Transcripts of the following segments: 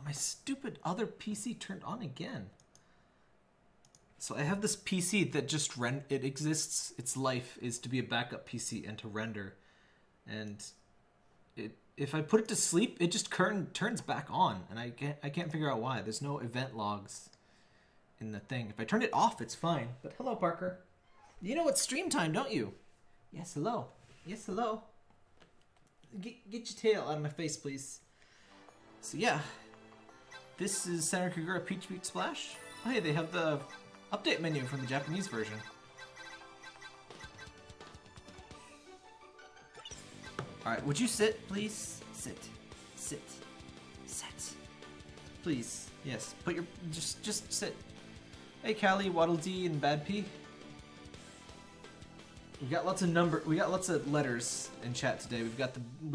my stupid other PC turned on again. So I have this PC that just it exists. Its life is to be a backup PC and to render. And if I put it to sleep, it just turns back on, and I can't figure out why. There's no event logs in the thing. If I turn it off, it's fine. But hello, Parker. You know it's stream time, don't you? Yes, hello. Yes, hello. Get your tail out of my face, please. So yeah, this is Senran Kagura Peach Beach Splash. Oh hey, they have the update menu from the Japanese version. Alright, would you sit, please? Sit. Sit. Sit. Please. Yes. Put your just sit. Hey Callie, Waddle Dee, and Bad P. We got lots of letters in chat today. We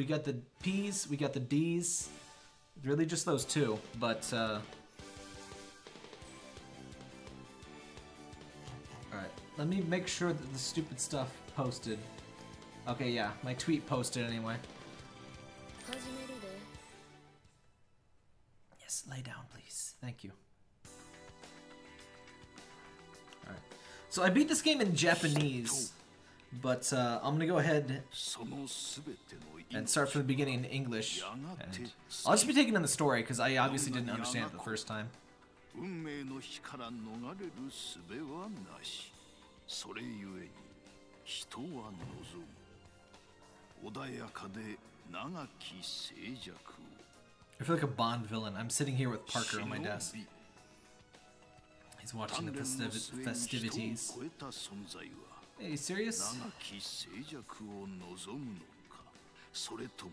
got the P's, we got the D's. Really just those two, but alright. Let me make sure that the stupid stuff posted. Okay, yeah, my tweet posted anyway. Yes, lay down, please. Thank you. Alright. So I beat this game in Japanese, but I'm gonna go ahead and start from the beginning in English. And I'll just be taking in the story, because I obviously didn't understand it the first time. 穏やかで長き静寂 I feel like a Bond villain. I'm sitting here with Parker on my desk. He's watching the festivities. Hey, you serious? 長き静寂を望むのかそれとも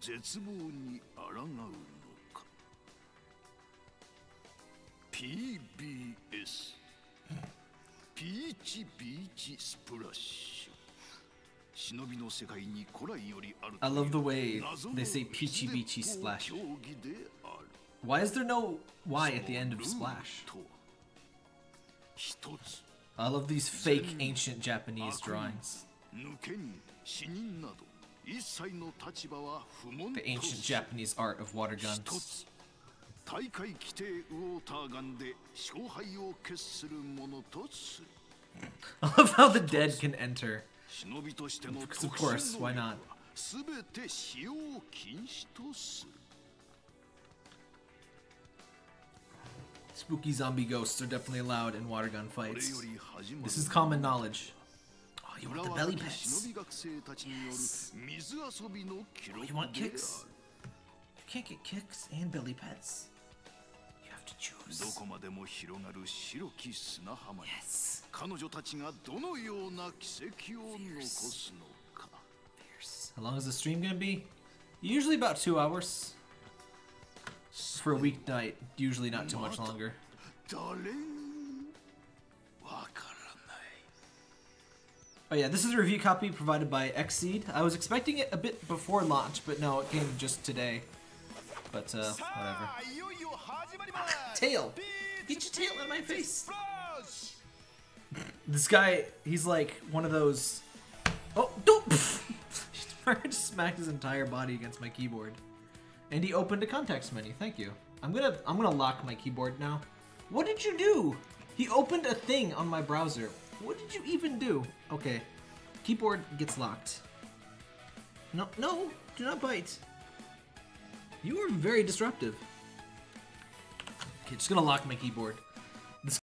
絶望に抗うのか PBS ピーチビーチスプラッシュ I love the way they say Peachy Beachy Splash. Why is there no Y at the end of Splash? I love these fake ancient Japanese drawings. The ancient Japanese art of water guns. I love how the dead can enter. Because of course, why not? Spooky zombie ghosts are definitely allowed in water gun fights. This is common knowledge. Oh, you want the belly pets? Yes. Oh, you want kicks? You can't get kicks and belly pets. You have to choose. Yes. Fierce. How long is the stream gonna be? Usually about 2 hours. For a weeknight, usually not too much longer. Oh yeah, this is a review copy provided by Xseed. I was expecting it a bit before launch, but no, it came just today. But whatever. Tail! Get your tail out of my face! This guy, he's like one of those... Oh, don't! He just smacked his entire body against my keyboard. And he opened a context menu, thank you. I'm gonna lock my keyboard now. What did you do? He opened a thing on my browser. What did you even do? Okay, keyboard gets locked. No, no, do not bite. You are very disruptive. Okay, just gonna lock my keyboard. This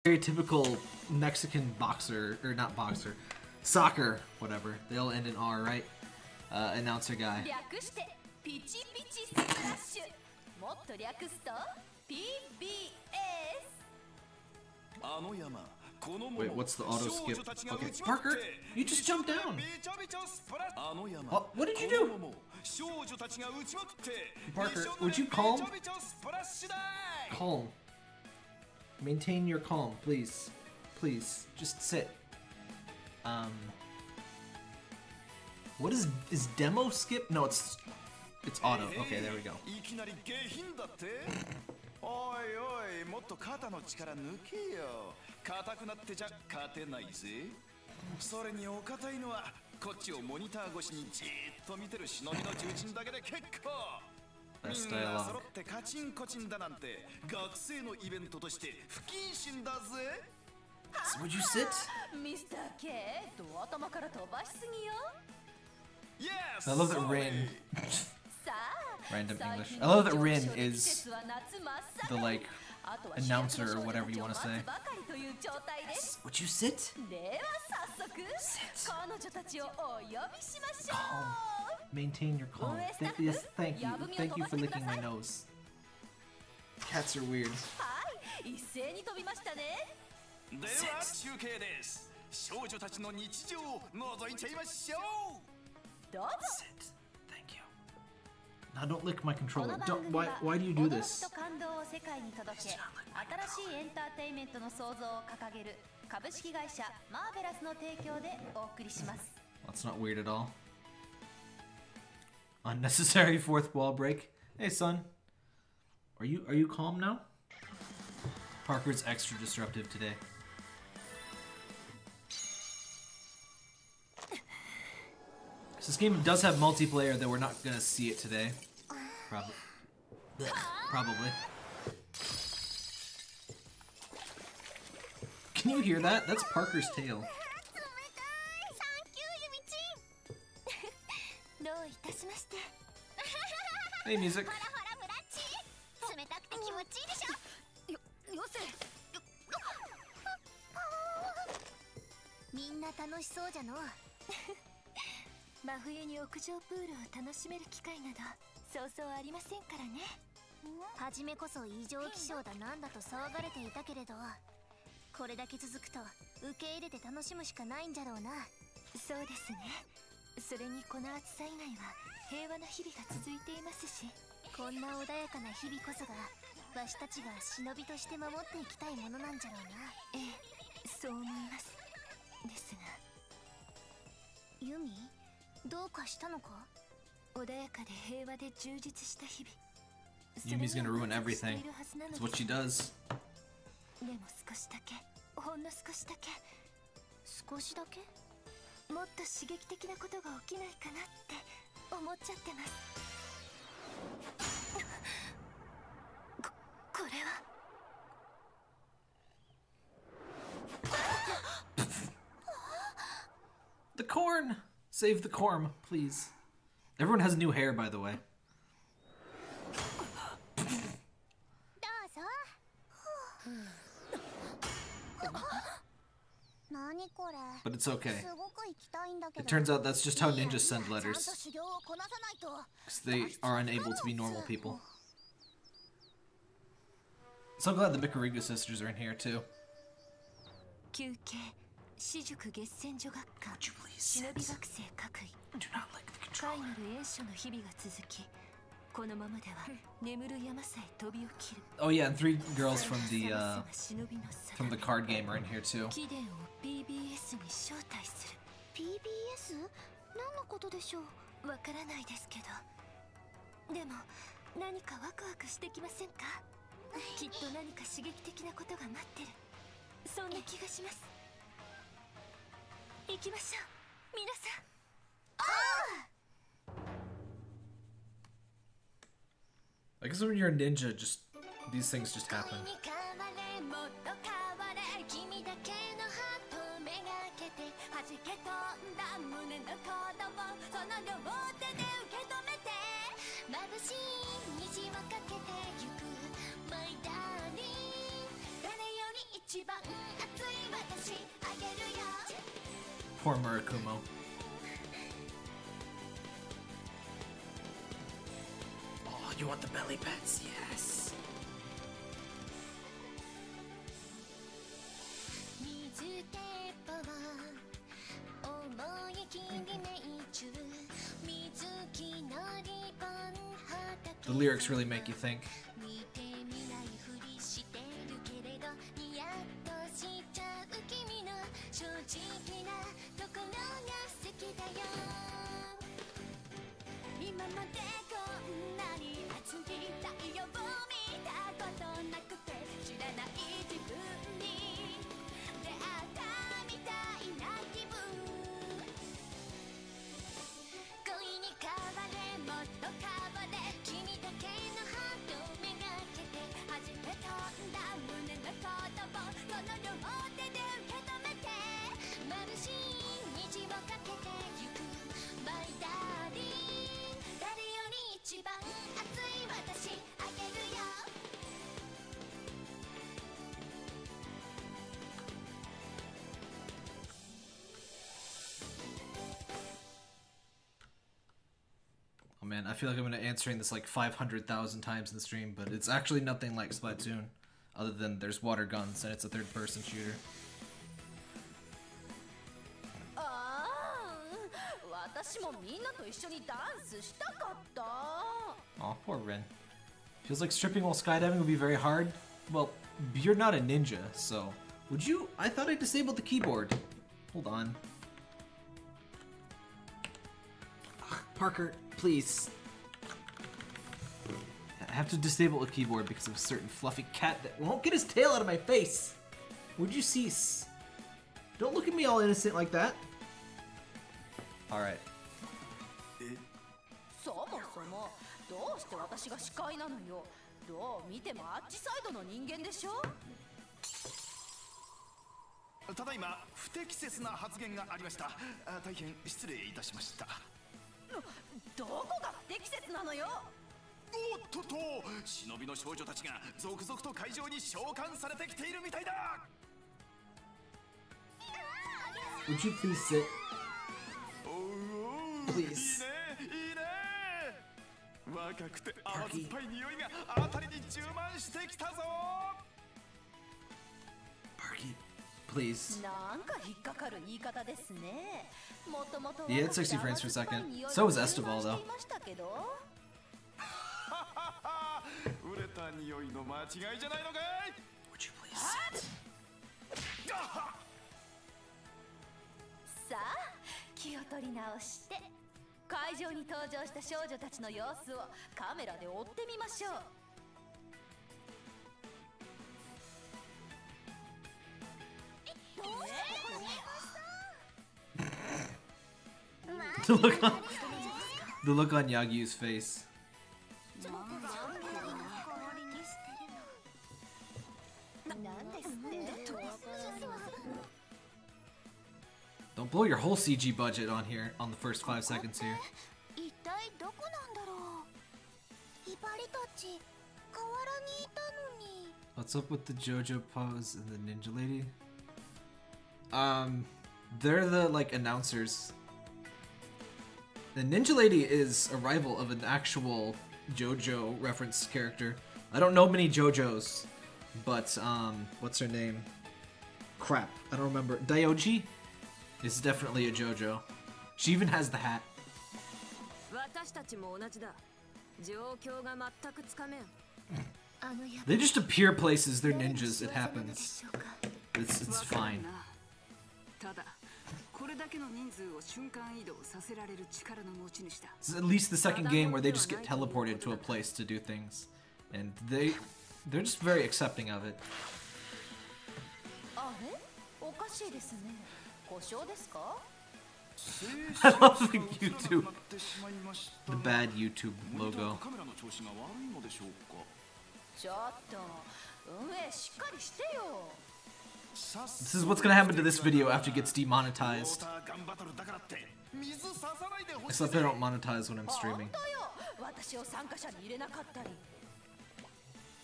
very typical Mexican boxer, or not boxer, soccer, whatever. They all end in R, right? Announcer guy. Wait, what's the auto skip? Okay, Parker, you just jumped down. Oh, what did you do? Parker, would you calm? Calm. Maintain your calm, please. Please, just sit. What is demo skip? No, it's auto. Okay, there we go. Best dialogue. 揃ってカチンコチンだなんて学生のイベントとして不謹慎だぜ。 Would you sit? ミスター K ド頭から飛ばしすぎよ。 Yes! I love that Rin. さあ Random English. I love that Rin is the like announcer or whatever you want to say. Would you sit? では早速彼女たちをお呼びしましょ Calm. Maintain your calm. Yes, thank you. Thank you for licking my nose. Cats are weird. う。はい一斉に飛びましたね。では中継です。少女たちの日常を覗いちゃいましょう。どうぞ。 Sit. Thank you. Now don't lick my controller. Why do you do 驚 this? きと感動を世界に届け、新しいエンターテインメントの創造を掲げる株式会社マーベラスの提供でお送りします。 That's not weird at all. Unnecessary fourth wall break. Hey, son. Are you calm now? Parker's extra disruptive today. So this game does have multiplayer, though we're not gonna see it today. Probably. Can you hear that? That's Parker's tail. どういたしまして。 Hey, music. ほらブラッチ。冷たくて気持ちいいでしょ。よせ。みんな楽しそうじゃの。真冬に屋上プールを楽しめる機会などそうそうありませんからね。初めこそ異常気象だなんだと騒がれていたけれど、これだけ続くと受け入れて楽しむしかないんじゃろうな。そうですね。それにこの暑さ以外は平和な日々が続いていますし、こんな穏やかな日々こそがわしたちが忍びとして守っていきたいものなんじゃろうな。ええ、そう思います。ですがユミ、どうかしたのか？穏やかで平和で充実した日々。 Yumi's gonna ruin everything. That's what she does. でも少しだけ、ほんの少しだけ、少しだけもっと刺激的なことが起きないかなって思っちゃってます。これは The corn! Save the corn, please. Everyone has new hair, by the way. But it's okay. It turns out that's just how ninjas send letters. Because they are unable to be normal people. So glad the Mikariga sisters are in here, too. Would you please sit? Do not lick the controller. Oh yeah, and 3 girls from the card game are in here too. PBS 何のことでしょう。わからないですけど、でも何かワクワクしてきませんか？きっと何か刺激的なことが待ってる、そんな気がします。行きましょう皆さん。 I guess when you're a ninja, just these things just happen. Poor Murakumo. Oh, you want the belly pets? Yes. The lyrics really make you think. Oh man, I feel like I'm gonna answering this like 500,000 times in the stream, but it's actually nothing like Splatoon, other than there's water guns and it's a third-person shooter. Aw, poor Ren. Feels like stripping while skydiving would be very hard. Well, you're not a ninja, so... Would you? I thought I disabled the keyboard. Hold on. Parker, please. I have to disable the keyboard because of a certain fluffy cat that won't get his tail out of my face. Would you cease? Don't look at me all innocent like that. Alright. Would you please sit? Please. Parky. Parky, please. He had 60 frames per second. So was Esteval, though. Would you please sit? The look on Yagyu's face. Don't blow your whole CG budget on here on the first 5 seconds here. What's up with the JoJo pose and the ninja lady? They're the like announcers. The ninja lady is a rival of an actual JoJo reference character. I don't know many JoJos, but what's her name? Crap, I don't remember. Dioji is definitely a JoJo. She even has the hat. They just appear places, they're ninjas, it happens. It's fine. It's at least the second game where they just get teleported to a place to do things. And they're just very accepting of it. I love the YouTube. The bad YouTube logo. This is what's gonna happen to this video after it gets demonetized. Except I don't monetize when I'm streaming.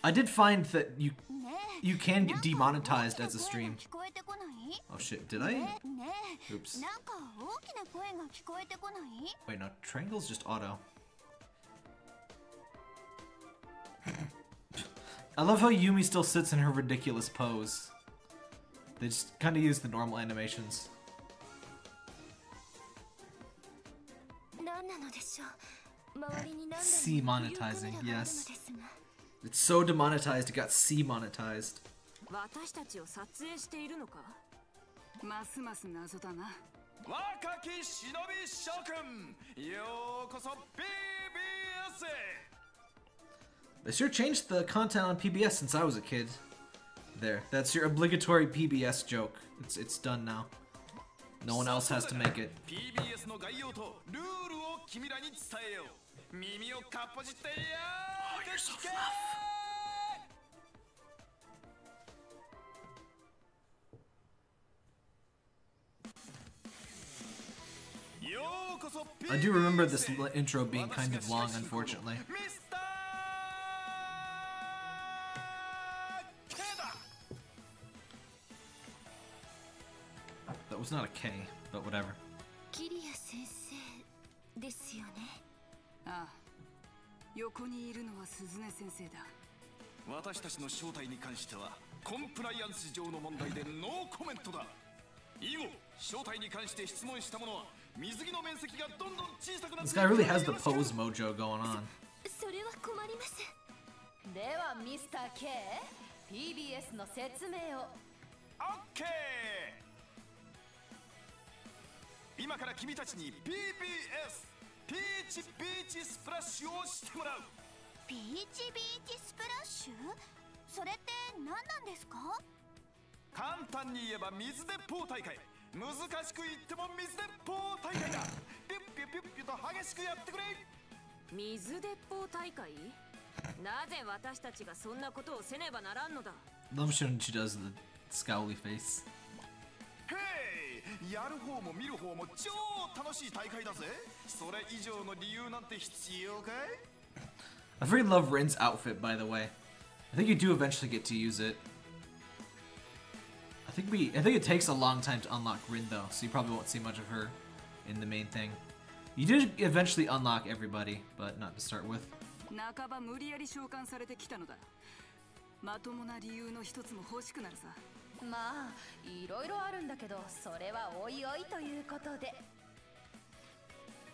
I did find that you can get demonetized as a stream. Oh shit, did I? Oops. Wait, no, triangle's just auto. I love how Yumi still sits in her ridiculous pose. They just kind of use the normal animations. C monetizing, yes. It's so demonetized, it got C monetized. They sure changed the content on PBS since I was a kid. There, that's your obligatory PBS joke. It's done now. No one else has to make it. Oh, you're so fluff. I do remember this intro being kind of long, unfortunately. That was not a K, but whatever. This guy really has the pose mojo going on. Love when she does the scowly face. I really love Rin's outfit, by the way. I think you do eventually get to use it. I think it takes a long time to unlock Rin though, so you probably won't see much of her in the main thing. You did eventually unlock everybody, but not to start with.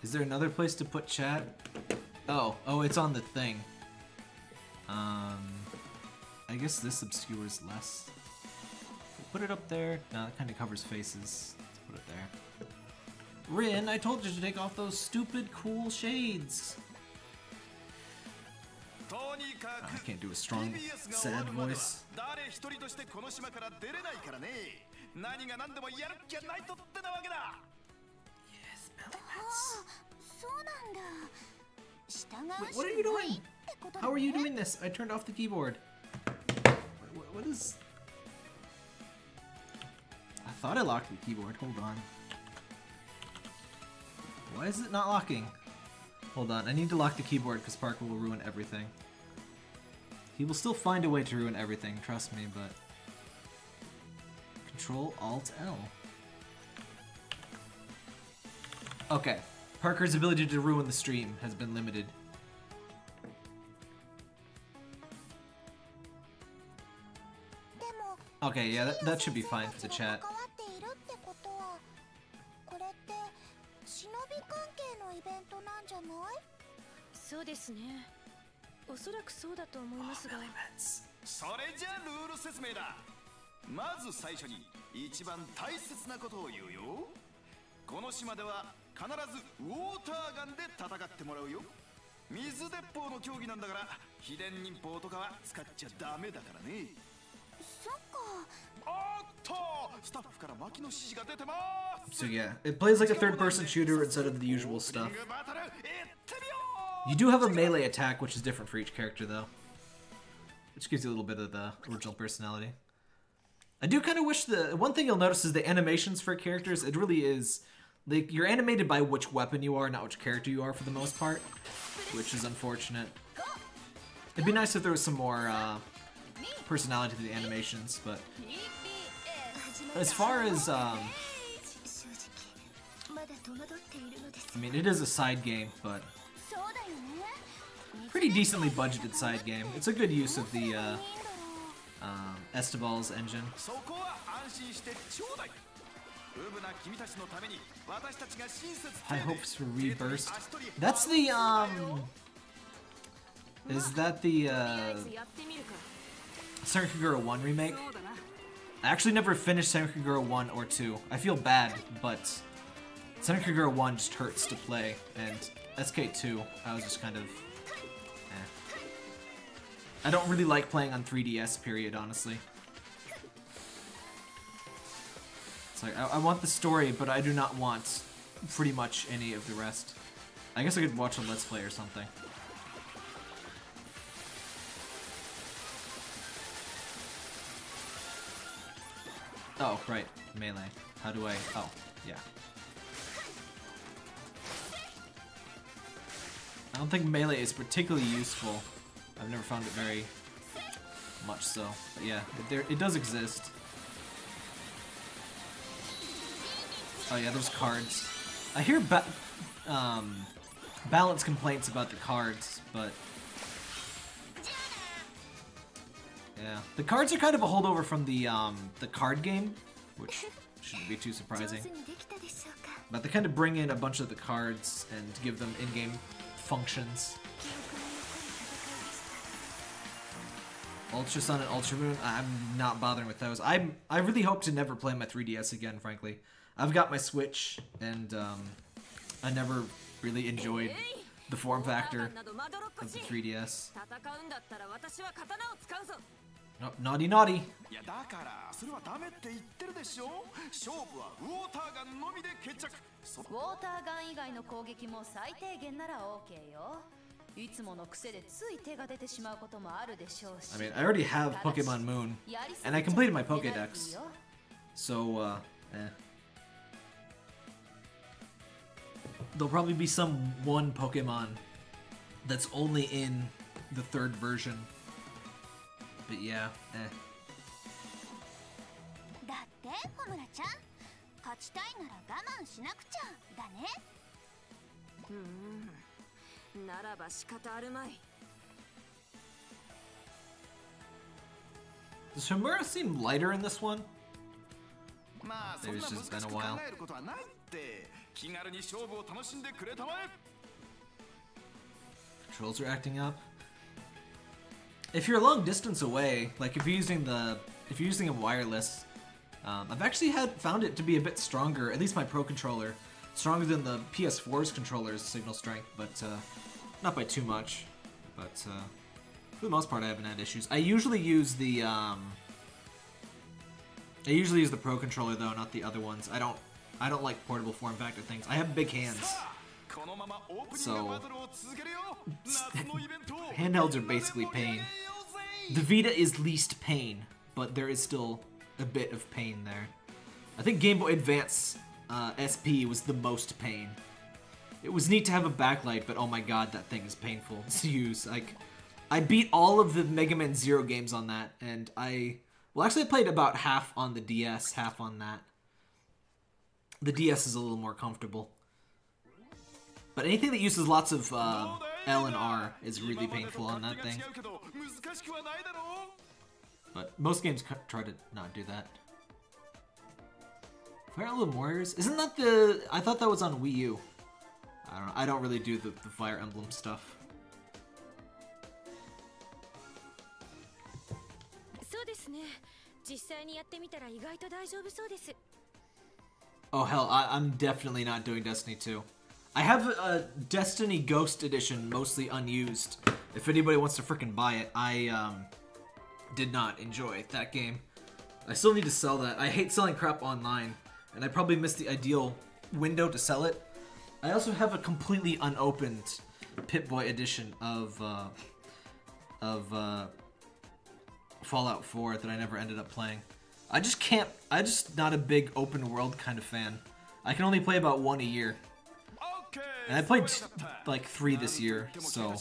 Is there another place to put chat? Oh, it's on the thing. I guess this obscures less. Put it up there. No, that kind of covers faces. Let's put it there. Rin, I told you to take off those stupid cool shades. I can't do a strong, sad voice. Yes, Wait, what are you doing? How are you doing this? I turned off the keyboard. What is... I thought I locked the keyboard. Hold on. Why is it not locking? Hold on. I need to lock the keyboard because Parker will ruin everything. He will still find a way to ruin everything, trust me, but... Control-Alt-L. Okay. Parker's ability to ruin the stream has been limited. Okay, yeah, that should be fine for the chat. So yeah, it plays like a third-person shooter instead of the usual stuff. You do have a melee attack, which is different for each character, though. Which gives you a little bit of the original personality. I do kind of wish the... One thing you'll notice is the animations for characters, it really is... Like, you're animated by which weapon you are, not which character you are for the most part. Which is unfortunate. It'd be nice if there was some more personality to the animations, but... As far as, I mean, it is a side game, but... Pretty decently budgeted side game. It's a good use of the, Estebal's engine. High hopes for Rebirth. That's the, Is that the, Senran Kagura 1 remake? I actually never finished Senran Kagura 1 or 2. I feel bad, but Senran Kagura 1 just hurts to play, and SK2, I was just kind of, eh. I don't really like playing on 3DS, period, honestly. It's like, I want the story, but I do not want pretty much any of the rest. I guess I could watch a Let's Play or something. Oh, right. Melee. How do I... Oh, yeah. don't think melee is particularly useful. I've never found it very much so. But yeah, it does exist. Oh yeah, there's cards. I hear balance complaints about the cards, but yeah, the cards are kind of a holdover from the card game, which shouldn't be too surprising. But they kind of bring in a bunch of the cards and give them in-game functions. Ultra Sun and Ultra Moon, I'm not bothering with those. I really hope to never play my 3DS again, frankly. I've got my Switch, and I never really enjoyed the form factor of the 3DS. No, naughty naughty! I mean, I already have Pokemon Moon, and I completed my Pokédex, so, there'll probably be some one Pokemon that's only in the 3rd version. But yeah, Does Homura seem lighter in this one? Maybe it's just been a while. Controls are acting up. If you're a long distance away, like if you're using a wireless, I've actually found it to be a bit stronger, at least my Pro controller, stronger than the PS4's controller's signal strength, but not by too much. But for the most part, I haven't had issues. I usually use the Pro controller though, not the other ones. I don't like portable form factor things. I have big hands, so handhelds are basically pain. The Vita is least pain, but there is still a bit of pain there. I think Game Boy Advance SP was the most pain. It was neat to have a backlight, but oh my god, that thing is painful to use. Like, I beat all of the Mega Man Zero games on that, and I played about half on the DS, half on that. The DS is a little more comfortable. But anything that uses lots of L and R is really painful on that thing. But most games try to not do that. Fire Emblem Warriors? Isn't that the... I thought that was on Wii U. I don't know. I don't really do the Fire Emblem stuff. Oh hell, I'm definitely not doing Destiny 2. I have a Destiny Ghost Edition mostly unused. If anybody wants to frickin' buy it, I did not enjoy that game. I still need to sell that. I hate selling crap online, and I probably missed the ideal window to sell it. I also have a completely unopened Pip-Boy edition of Fallout 4 that I never ended up playing. I'm just not a big open world kind of fan. I can only play about one a year. And I played like 3 this year, so...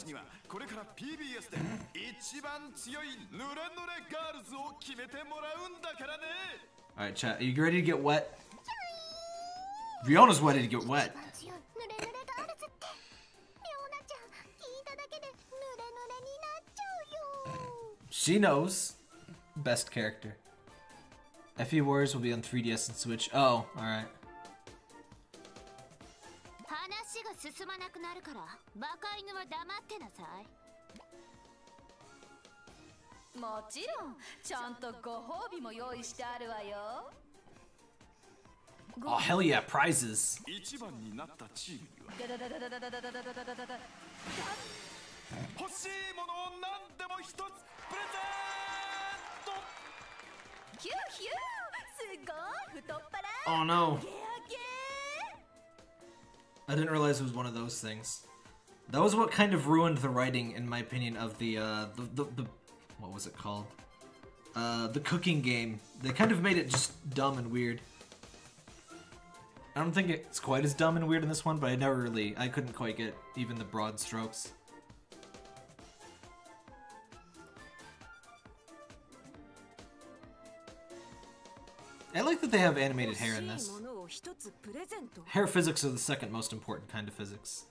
Alright chat, are you ready to get wet? Riona's ready to get wet. She knows. Best character. FE Warriors will be on 3DS and Switch. Oh, alright. Oh, hell yeah, prizes. Oh no. I didn't realize it was one of those things. That was what kind of ruined the writing, in my opinion, of the what was it called? The cooking game. They kind of made it just dumb and weird. I don't think it's quite as dumb and weird in this one, but I couldn't quite get even the broad strokes. I like that they have animated hair in this. Hair physics are the second most important kind of physics.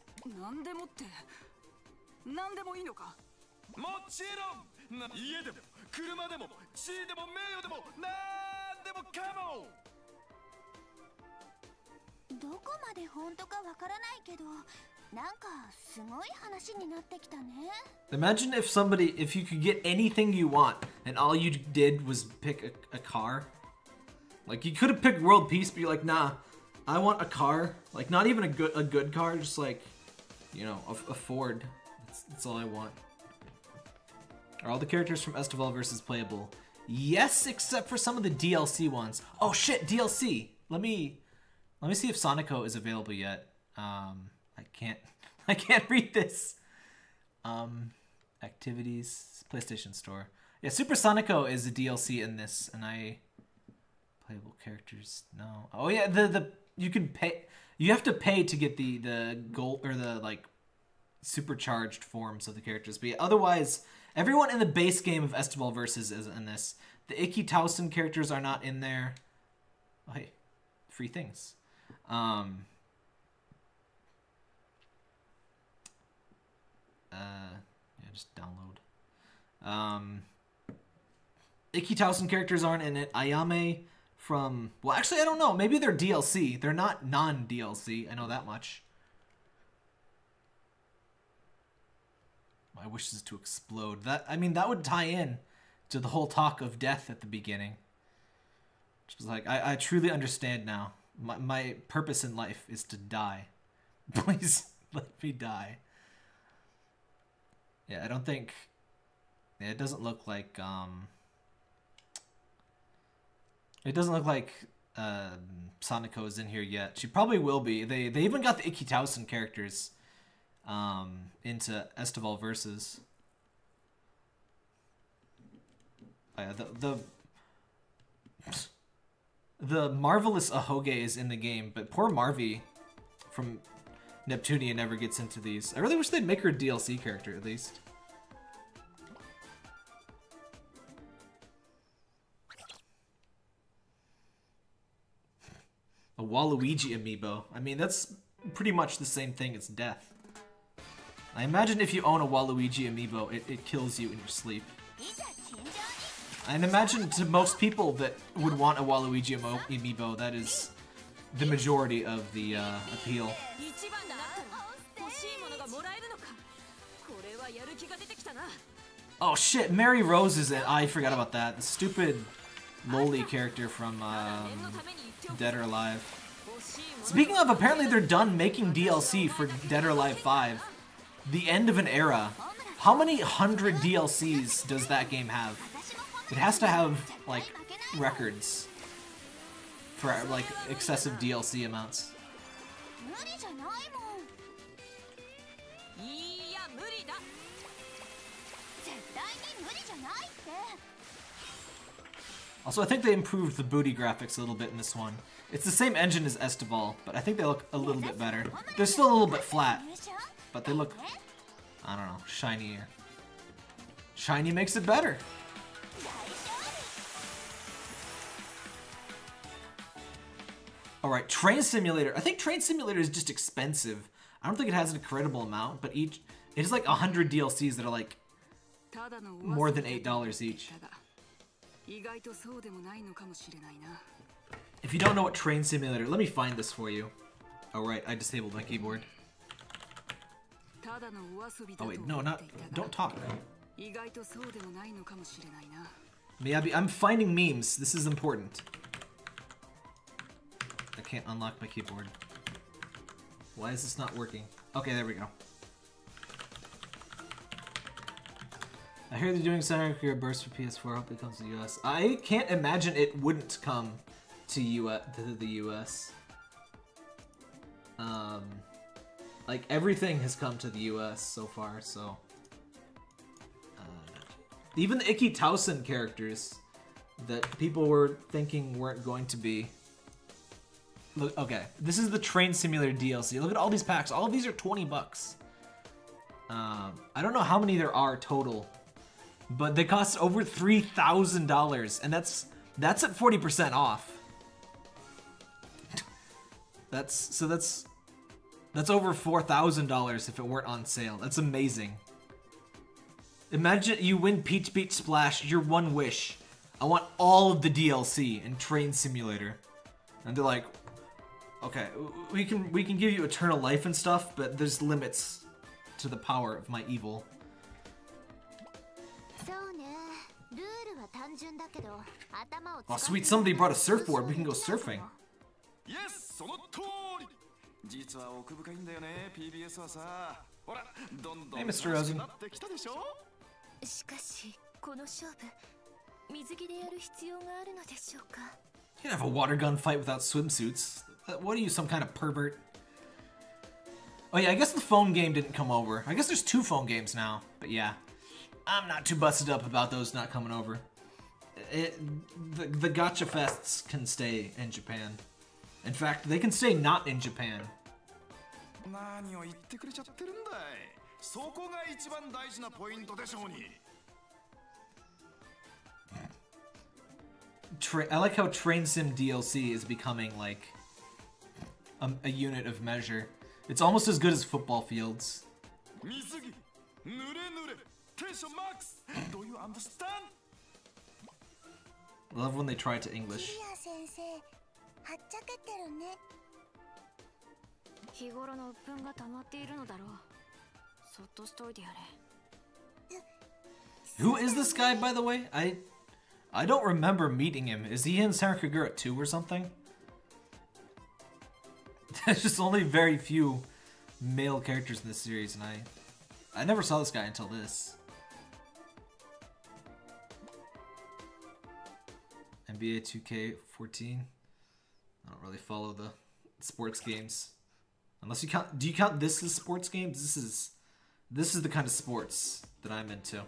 Imagine if you could get anything you want and all you did was pick a car. Like, you could have picked world peace, but you're like, nah, I want a car. Like, not even a good car, just like, you know, a Ford. That's all I want. Are all the characters from Estival versus playable? Yes, except for some of the DLC ones. Oh shit, DLC. Let me see if Sonico is available yet. I can't read this. Activities, PlayStation Store. Yeah, Super Sonico is a DLC in this, and playable characters, no. Oh yeah, you can pay. You have to pay to get the gold or the like supercharged forms of the characters. But yeah, otherwise, everyone in the base game of Estival Versus is in this. The Ikki Towson characters are not in there. Oh hey, free things. Yeah, just download. Ikki Towson characters aren't in it. Ayame from... Well, actually, I don't know. Maybe they're DLC. They're not non-DLC. I know that much. My wish is to explode. I mean, that would tie in to the whole talk of death at the beginning. Which was like, I truly understand now. My purpose in life is to die. Please let me die. Yeah, I don't think... Yeah, it doesn't look like... It doesn't look like Sonico is in here yet. She probably will be. They even got the Ikki Towson characters into Estival Versus. Yeah, the marvelous Ahoge is in the game, but poor Marvy from Neptunia never gets into these. I really wish they'd make her a DLC character at least. A Waluigi amiibo. I mean, that's pretty much the same thing as death. I imagine if you own a Waluigi amiibo, it kills you in your sleep. And imagine to most people that would want a Waluigi amiibo, that is the majority of the appeal. Oh shit, Mary Rose is in. I forgot about that. The stupid lowly character from Dead or Alive. Speaking of, apparently they're done making DLC for Dead or Alive 5. The end of an era. How many 100 DLCs does that game have? It has to have, like, records for, like, excessive DLC amounts. Also, I think they improved the booty graphics a little bit in this one. It's the same engine as Estival, but I think they look a little bit better. They're still a little bit flat, but they look, I don't know, shinier. Shiny makes it better. Alright, Train Simulator. I think Train Simulator is just expensive. I don't think it has an incredible amount, but it is like 100 DLCs that are like more than $8 each. If you don't know what Train Simulator, let me find this for you. Oh right, I disabled my keyboard. Oh wait, no, don't talk. I'm finding memes. This is important. I can't unlock my keyboard. Why is this not working? Okay, there we go. I hear they're doing Senran Kagura burst for PS4. I hope it comes to the US. I can't imagine it wouldn't come to the US. Like everything has come to the US so far, so even the Ikki Towson characters that people were thinking weren't going to be Look, okay, this is the Train Simulator DLC. Look at all these packs. All of these are 20 bucks. I don't know how many there are total, but they cost over $3,000, and that's at 40% off. That's over $4,000 if it weren't on sale. That's amazing. Imagine you win Peach Beach Splash, your one wish. I want all of the DLC in Train Simulator. And they're like, okay, we can give you eternal life and stuff, but there's limits to the power of my evil. Oh sweet, somebody brought a surfboard. We can go surfing. Yes, hey, Mr. Rosen. You can have a water gun fight without swimsuits. What are you, some kind of pervert? Oh yeah, I guess the phone game didn't come over. I guess there's 2 phone games now, but yeah. I'm not too busted up about those not coming over. The gacha fests can stay in Japan. In fact, they can stay not in Japan. I like how Train Sim DLC is becoming like a unit of measure. It's almost as good as football fields. Do you understand? I love when they try to English. Who is this guy, by the way? I don't remember meeting him. Is he in Senran Kagura 2 or something? There's just only very few male characters in this series, and I never saw this guy until this. NBA 2K14. I don't really follow the sports games. Unless you count, do you count this as sports games? This is the kind of sports that I'm into.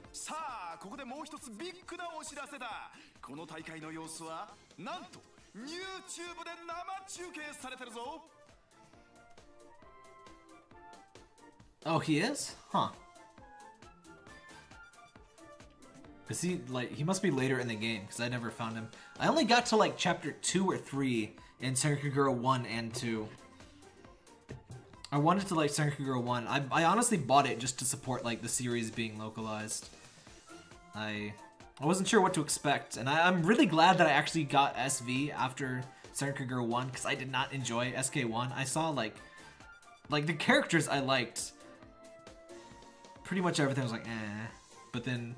Oh, he is? Huh. Is he, like, he must be later in the game, because I never found him. I only got to, like, chapter 2 or 3 in Senran Kagura 1 and 2. I wanted to like Senran Kagura 1. I honestly bought it just to support, like, the series being localized. I wasn't sure what to expect, and I'm really glad that I actually got SV after Senran Kagura 1, because I did not enjoy SK1. I saw, like, the characters I liked. Pretty much everything was like, eh. But then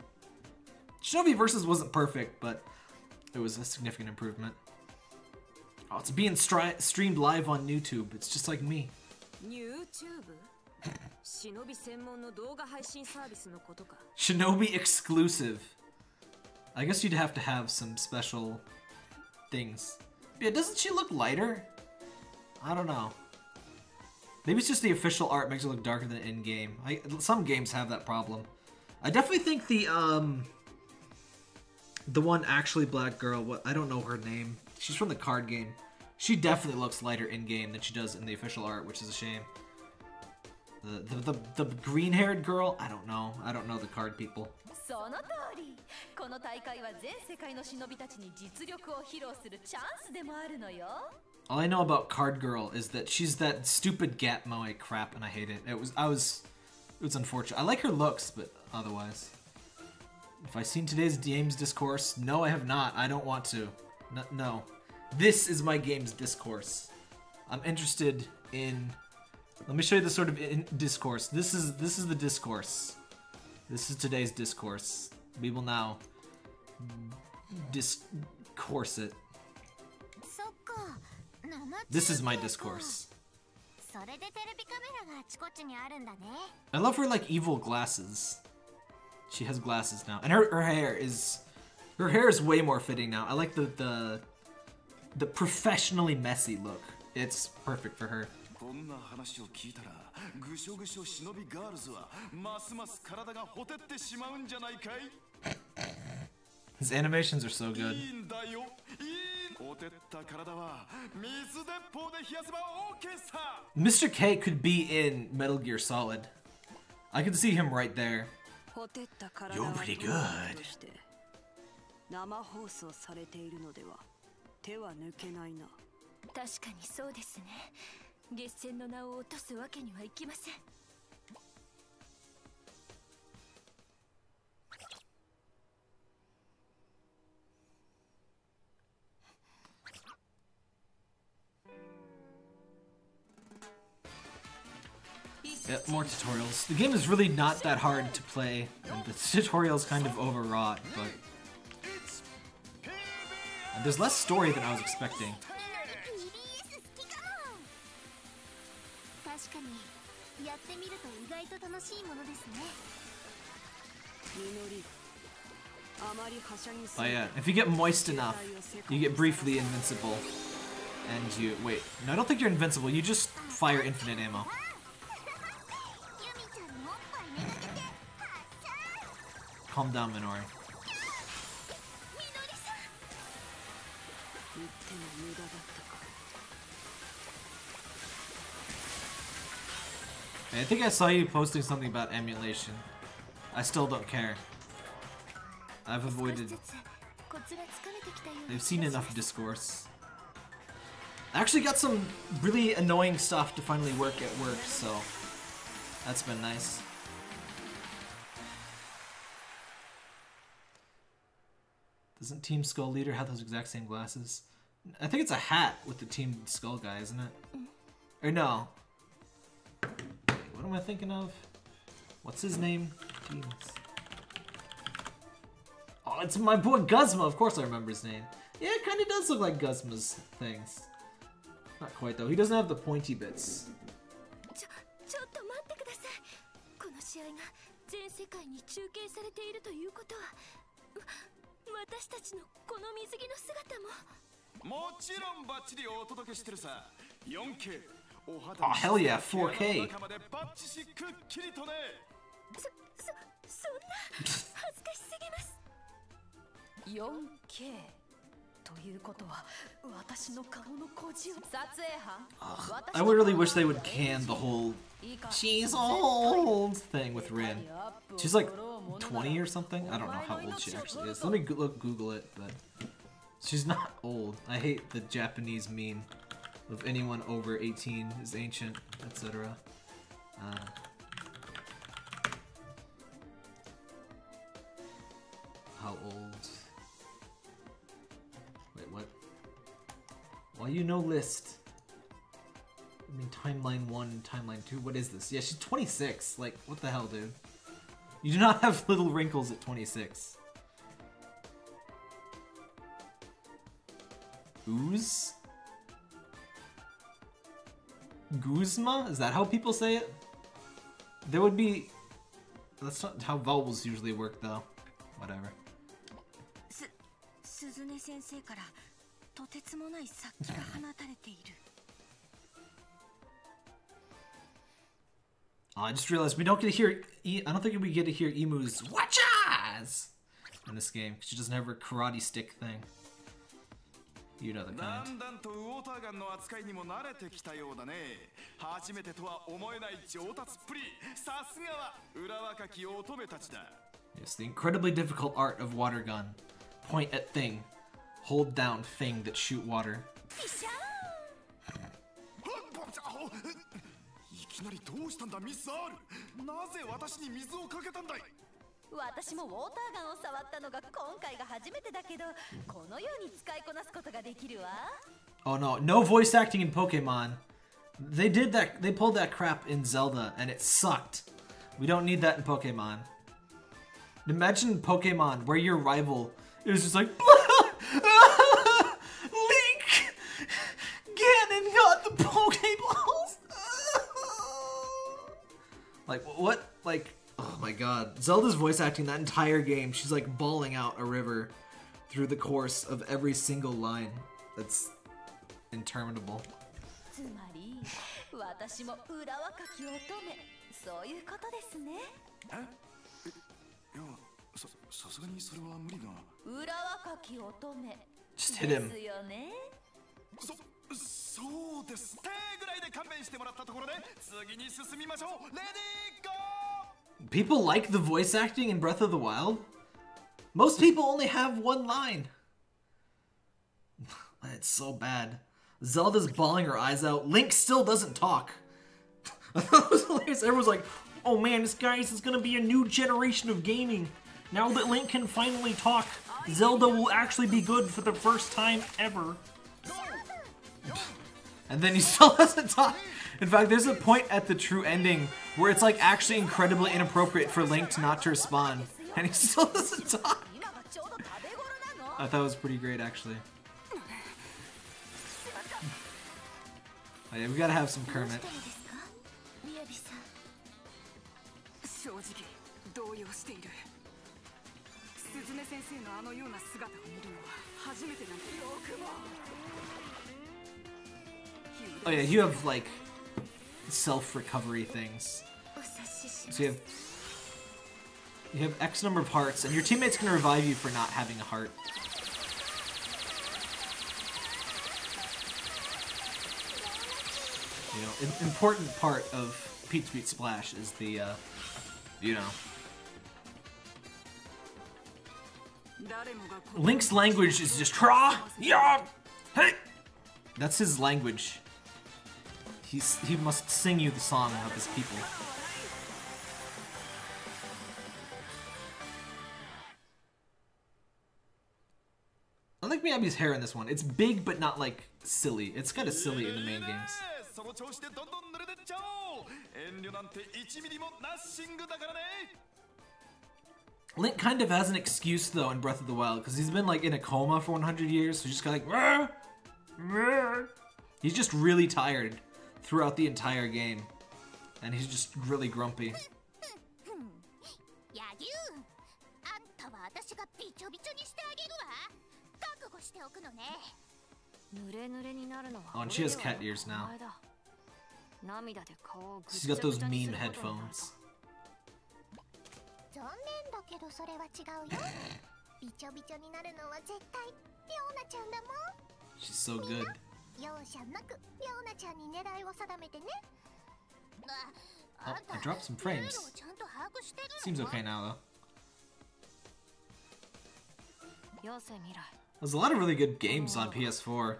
Shinobi Versus wasn't perfect, but it was a significant improvement. Oh, it's being streamed live on YouTube. It's just like me. Shinobi exclusive. I guess you'd have to have some special things. Yeah, doesn't she look lighter? I don't know. Maybe it's just the official art makes it look darker than in-game. Some games have that problem. I definitely think the one actually black girl, I don't know her name. She's from the card game. She definitely looks lighter in-game than she does in the official art, which is a shame. The green-haired girl, I don't know. I don't know the card people. All I know about Card Girl is that she's that stupid Gat Moe crap, and I hate it. It was unfortunate. I like her looks, but otherwise. Have I seen today's games discourse? No, I have not. I don't want to. No. This is my games discourse. I'm interested in. Let me show you the sort of discourse. This is the discourse. This is today's discourse. We will now discourse it. This is my discourse. I love her like evil glasses. She has glasses now, and her hair is way more fitting now. I like the professionally messy look. It's perfect for her. His animations are so good. Mr. K could be in Metal Gear Solid. I could see him right there. You're pretty good. 生放送されているのでは手は抜けないな。確かにそうですね。月戦の名を落とすわけにはいきません。Yep, more tutorials. The game is really not that hard to play, and the tutorial's kind of overwrought, but and there's less story than I was expecting. But yeah, if you get moist enough, you get briefly invincible, and you wait. No, I don't think you're invincible. You just fire infinite ammo. Calm down, Minori. I think I saw you posting something about emulation. I still don't care. I've avoided... I've seen enough discourse. I actually got some really annoying stuff to finally work at work, so that's been nice. Doesn't Team Skull Leader have those exact same glasses? I think it's a hat with the Team Skull guy, isn't it? Or no. Wait, what am I thinking of? What's his name? Jeez. Oh, it's my boy Guzma. Of course I remember his name. Yeah, it kind of does look like Guzma's things. Not quite though. He doesn't have the pointy bits. Oh hell yeah, 4K. 4K ということは私の顔の小じを撮影班 I would really wish they would can the whole she's old thing with Rin. She's like 20 or something? I don't know how old she actually is. Let me Google it, but she's not old. I hate the Japanese meme of anyone over 18 is ancient, etc. How old? Wait, what? Why you no list? I mean, timeline 1, timeline 2. What is this? Yeah, she's 26. Like, what the hell, dude? You do not have little wrinkles at 26. Ooze? Guzma? Is that how people say it? There would be... That's not how vowels usually work, though. Whatever. Oh, I just realized we don't get to hear... I don't think we get to hear Emu's Watchas in this game, because she doesn't have her karate stick thing. You know the kind. Yes, the incredibly difficult art of water gun. Point at thing. Hold down thing that shoot water. Oh no, no voice acting in Pokemon. They did that, they pulled that crap in Zelda and it sucked. We don't need that in Pokemon. Imagine Pokemon where your rival is just like Link! Ganon got the Pokeballs! Like, what? Like, oh my god. Zelda's voice acting that entire game, she's like bawling out a river through the course of every single line. That's interminable. Just hit him. そうですってぐらいで勘弁してもらったところで次に進みましょう。レディーゴー。 People like the voice acting in Breath of the Wild? Most people only have one line. It's so bad. Zelda's bawling her eyes out. Link still doesn't talk. I thought it was hilarious. Everyone's like, oh man, this is gonna be a new generation of gaming. Now that Link can finally talk, Zelda will actually be good for the first time ever. And then he still doesn't talk. In fact, there's a point at the true ending where it's like actually incredibly inappropriate for Link to not to respond. And he still doesn't talk. I thought it was pretty great, actually. Oh, yeah, we gotta have some Kermit. 正直動揺している。鈴音先生のあのような姿を見るのは初めてなんだ。よくも。 Oh yeah, you have like self-recovery things. So you have X number of hearts, and your teammate's gonna revive you for not having a heart. You know, an important part of Peach Beat Splash is the, you know. Link's language is just tra, ya, hey. That's his language. He must sing you the song of his people. I like Miyabi's hair in this one. It's big, but not like silly. It's kind of silly in the main games. Link kind of has an excuse though in Breath of the Wild because he's been like in a coma for 100 years, so he's just kind of like. He's just really tired throughout the entire game, and he's just really grumpy. Oh, and she has cat ears now. She's got those mean headphones. She's so good. Oh, I dropped some frames. Seems okay now, though. There's a lot of really good games on PS4.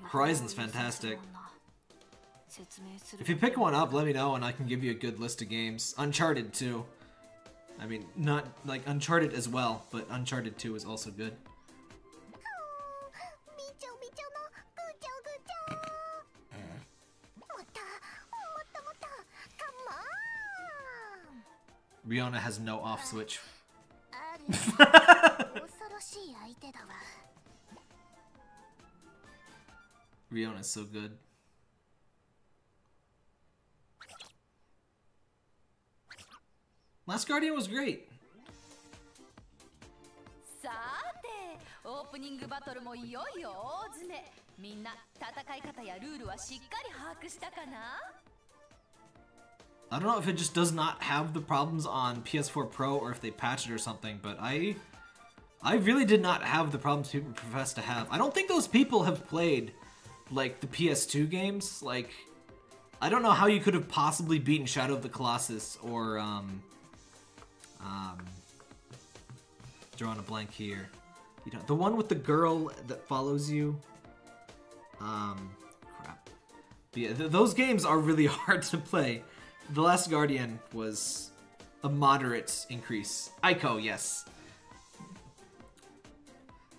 Horizon's fantastic. If you pick one up, let me know and I can give you a good list of games. Uncharted, too. I mean, not like Uncharted as well, but Uncharted 2 is also good. Riona has no off switch. Riona's so good. Last Guardian was great. さて、オープニングバトルもいよいよ大詰め。みんな戦い方やルールはしっかり把握したかな? I don't know if it just does not have the problems on PS4 Pro or if they patched it or something, but I really did not have the problems people profess to have. I don't think those people have played like the PS2 games. Like, I don't know how you could have possibly beaten Shadow of the Colossus or drawing a blank here. You know, the one with the girl that follows you. Crap. But yeah, those games are really hard to play. The Last Guardian was a moderate increase. Ico, yes.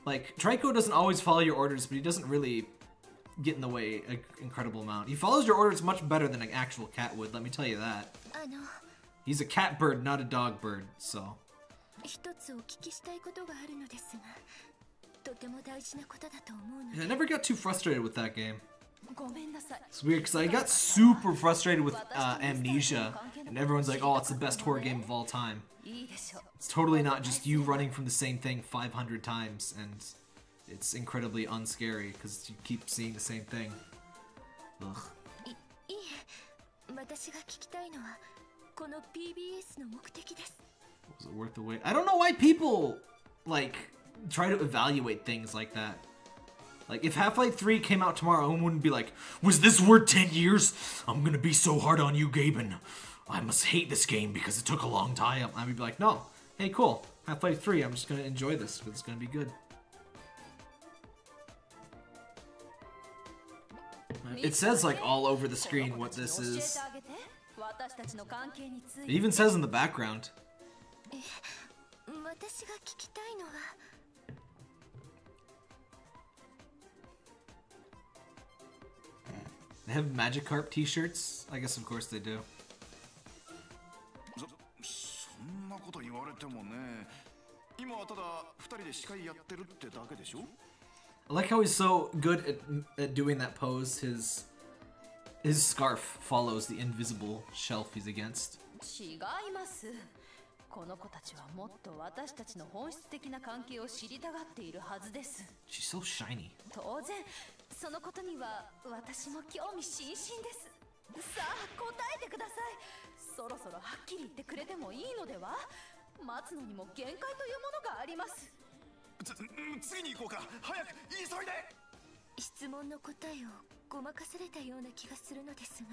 Like, Trico doesn't always follow your orders, but he doesn't really get in the way an incredible amount. He follows your orders much better than an actual cat would, let me tell you that. He's a cat bird, not a dog bird, so. I never got too frustrated with that game. It's weird because I got super frustrated with Amnesia, and everyone's like, oh, it's the best horror game of all time. It's totally not just you running from the same thing 500 times, and it's incredibly unscary because you keep seeing the same thing. Ugh. Was it worth the wait? I don't know why people, like, try to evaluate things like that. Like, if Half-Life 3 came out tomorrow, I wouldn't be like, was this worth 10 years? I'm gonna be so hard on you, Gaben. I must hate this game because it took a long time. I would be like, no. Hey, cool. Half-Life 3, I'm just gonna enjoy this. It's gonna be good. It says, like, all over the screen what this is. It even says in the background. They have Magikarp t-shirts? I guess of course they do. I like how he's so good at doing that pose. His scarf follows the invisible shelf he's against. She's so shiny. そのことには私も興味津々です。さあ答えてください。そろそろはっきり言ってくれてもいいのでは？待つのにも限界というものがあります。次に行こうか。早く急いで。質問の答えをごまかされたような気がするのですが。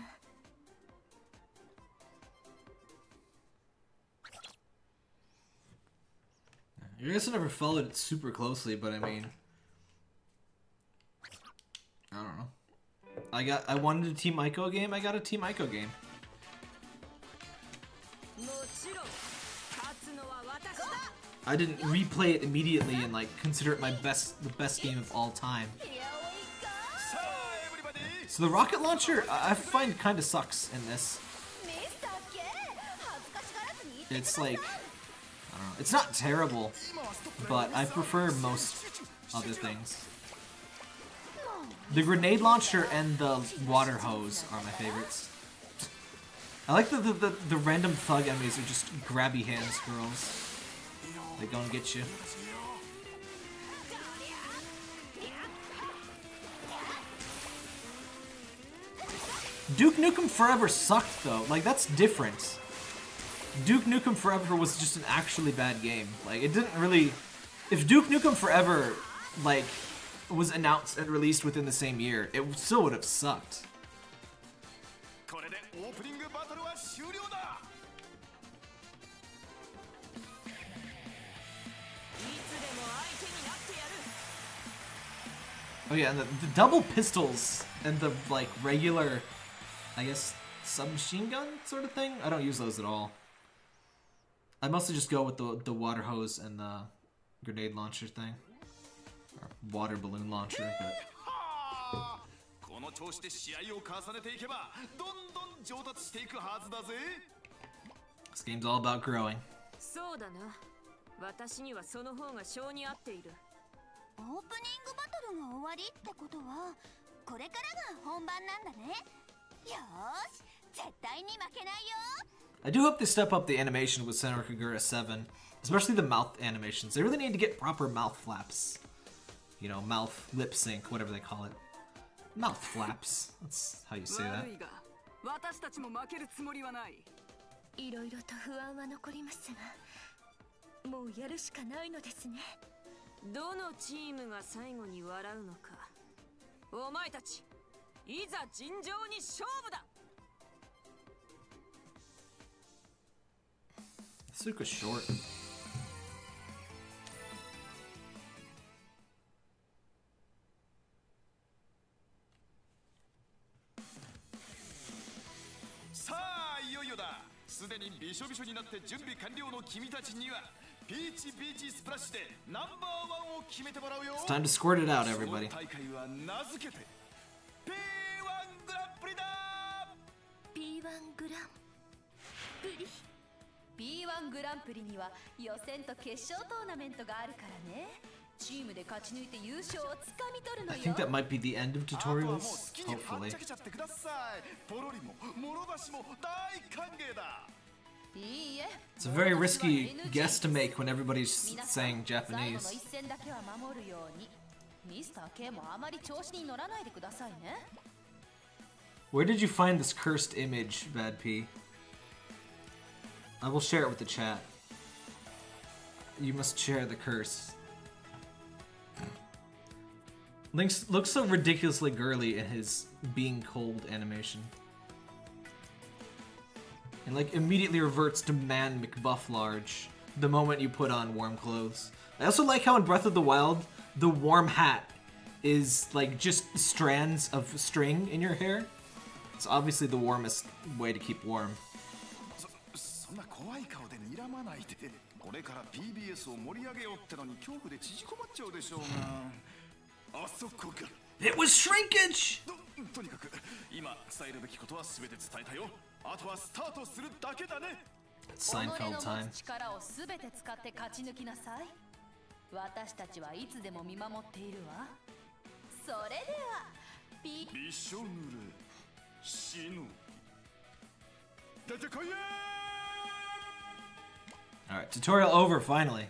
I guess I never followed it super closely, but I mean, I don't know. I wanted a Team Ico game, I got a Team Ico game. I didn't replay it immediately and like consider it the best game of all time. So the rocket launcher I find kind of sucks in this. It's like, I don't know, it's not terrible, but I prefer most other things. The grenade launcher and the water hose are my favorites. I like that the random thug enemies are just grabby hand squirrels. They gonna get you. Duke Nukem Forever sucked though. Like, that's different. Duke Nukem Forever was just an actually bad game. Like, it didn't really... If Duke Nukem Forever, like, was announced and released within the same year, it still would have sucked. Oh yeah, and the double pistols and the, like, regular, I guess, submachine gun sort of thing? I don't use those at all. I mostly just go with the water hose and the grenade launcher thing. Or water balloon launcher, but... This game's all about growing. オープニングバトルが終わりってことはこれからが本番なんだね。よーし、絶対に負けないよ。 I do hope they step up the animation with Senran Kagura 7, especially the mouth animations. They really need to get proper mouth flaps. You know, mouth lip sync, whatever they call it. Mouth flaps. That's how you say that. いろいろと不安は残りますが、もうやるしかないのですね。 どのチームが最後に笑うのか。お前たち、いざ尋常に勝負だ。 Super short. It's time to squirt it out, everybody. P1 グランプリには予選と決勝トーナメントがあるからね。チームで勝ち抜いて優勝をつかみ取るの I よ。 think that might be the end of tutorials, hopefully. It's a very risky guess to make when everybody's saying Japanese. Where did you find this cursed image, Bad P? I will share it with the chat. You must share the curse. Link looks so ridiculously girly in his being cold animation. And like immediately reverts to man McBuff large the moment you put on warm clothes. I also like how in Breath of the Wild, the warm hat is like just strands of string in your hair. It's obviously the warmest way to keep warm. そんな怖い顔で睨まないで。これから PBS を盛り上げようってのに恐怖で縮こまっちゃうでしょうが。あそこか。It was shrinkage! とにかく今伝えるべきことは全て伝えたよ。あとはスタートするだけだね。Seinfeld time. 力を全て使って勝ち抜きなさい。私たちはいつでも見守っているわ。それではびしょ濡れ死ぬ。出てこいや。 Alright, tutorial over finally.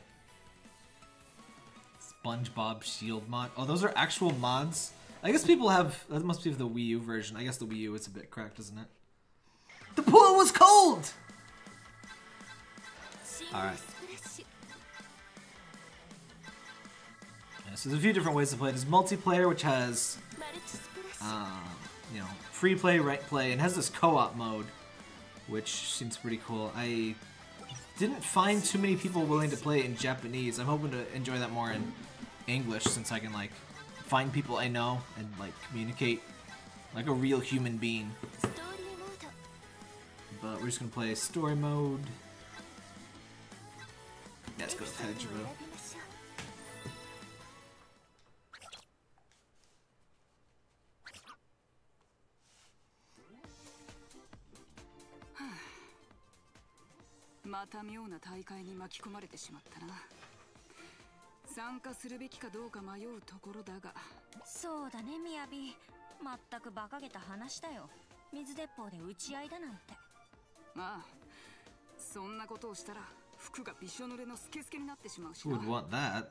SpongeBob shield mod. Oh, those are actual mods? I guess people have... That must be the Wii U version. I guess the Wii U is a bit cracked, isn't it? The pool was cold! Alright. Yeah, so there's a few different ways to play. There's multiplayer, which has... you know, free play, ranked play, and has this co-op mode, which seems pretty cool. I didn't find too many people willing to play it in Japanese. I'm hoping to enjoy that more in English, since I can, like, find people I know and, like, communicate like a real human being. But we're just gonna play story mode. Yeah, let's go with Hedgerow. Who would want that?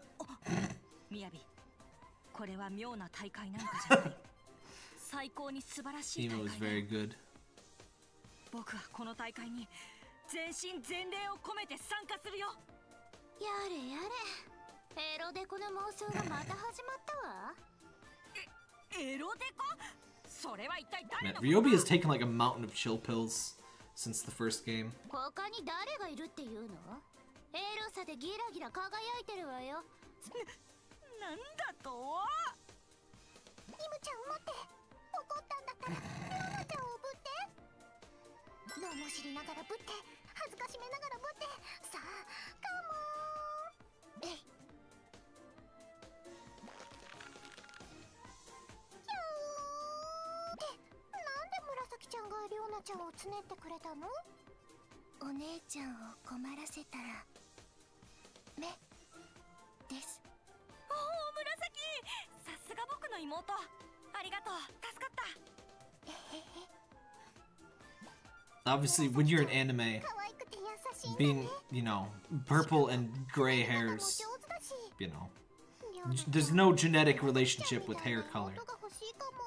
Emo is very good. 全身全霊を込めて参加するよ。やれやれ。エロデコの妄想がまた始まったわ。エロデコ？それは一体誰の？ Ryobi has taken like a mountain of chill pills since the first game. 他に誰がいるっていうの？エロさでギラギラ輝いてるわよ。なんだと？リムちゃん待って。怒ったんだからリムちゃんをぶって。のも知りながらぶって。 恥ずかしめながらぶってさあカモーンえいキャーってなんで紫ちゃんがリオナちゃんをつねってくれたのお姉ちゃんを困らせたら目ですおお紫さすが僕の妹ありがとう助かったえへへ Obviously, when you're in anime, being, you know, purple and gray hairs, you know, there's no genetic relationship with hair color.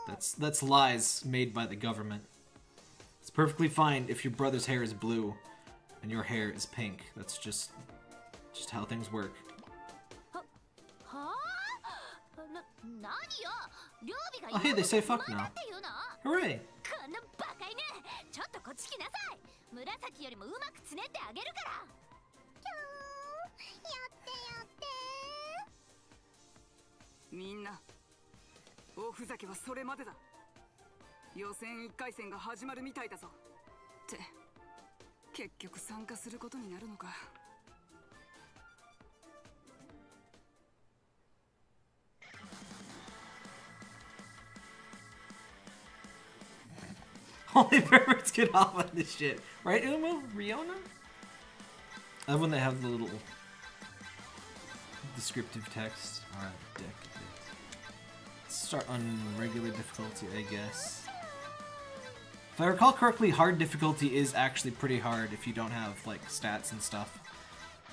That's lies made by the government. It's perfectly fine if your brother's hair is blue and your hair is pink. That's just how things work. Oh, hey, they say fuck now. Hooray! ちょっとこっち来なさい。紫よりもうまくつねってあげるから。キャーやってやって。みんな、おふざけはそれまでだ。予選1回戦が始まるみたいだぞ。って結局参加することになるのか。 Only perverts get off on this shit. Right, Umu? Riona? I love when they have the little descriptive text. Alright, deck. Let's start on regular difficulty, I guess. If I recall correctly, hard difficulty is actually pretty hard if you don't have, like, stats and stuff.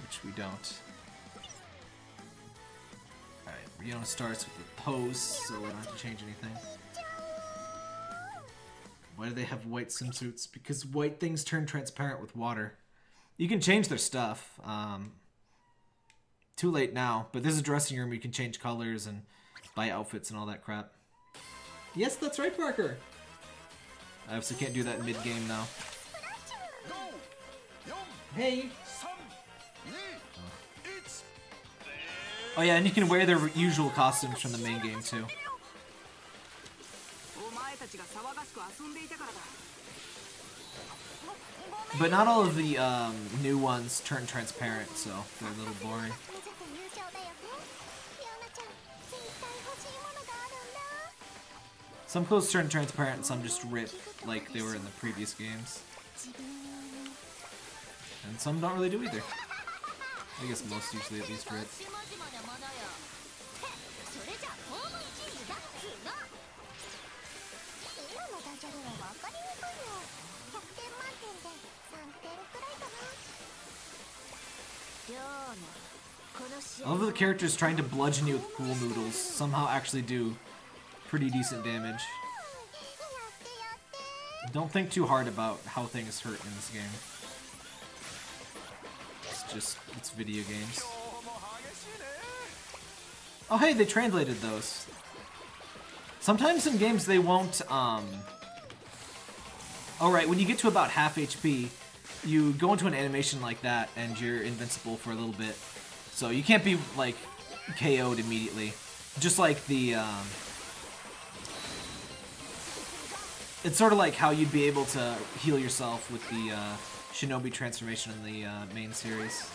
Which we don't. Alright, Riona starts with the pose, so we don't have to change anything. Why do they have white swimsuits? Because white things turn transparent with water. You can change their stuff. Too late now, but there's a dressing room you can change colors and buy outfits and all that crap. Yes, that's right, Parker. I obviously can't do that mid-game now. Hey. Oh yeah, and you can wear their usual costumes from the main game too. But not all of the new ones turn transparent, so they're a little boring. Some clothes turn transparent and some just rip like they were in the previous games. And some don't really do either. I guess most usually at least rip. All of the characters trying to bludgeon you with pool noodles somehow actually do pretty decent damage. Don't think too hard about how things hurt in this game. It's video games. Oh hey, they translated those. Sometimes in games they won't, Alright, when you get to about half HP, you go into an animation like that and you're invincible for a little bit. So you can't be, like, KO'd immediately. Just like the, it's sort of like how you'd be able to heal yourself with the, Shinobi transformation in the, main series.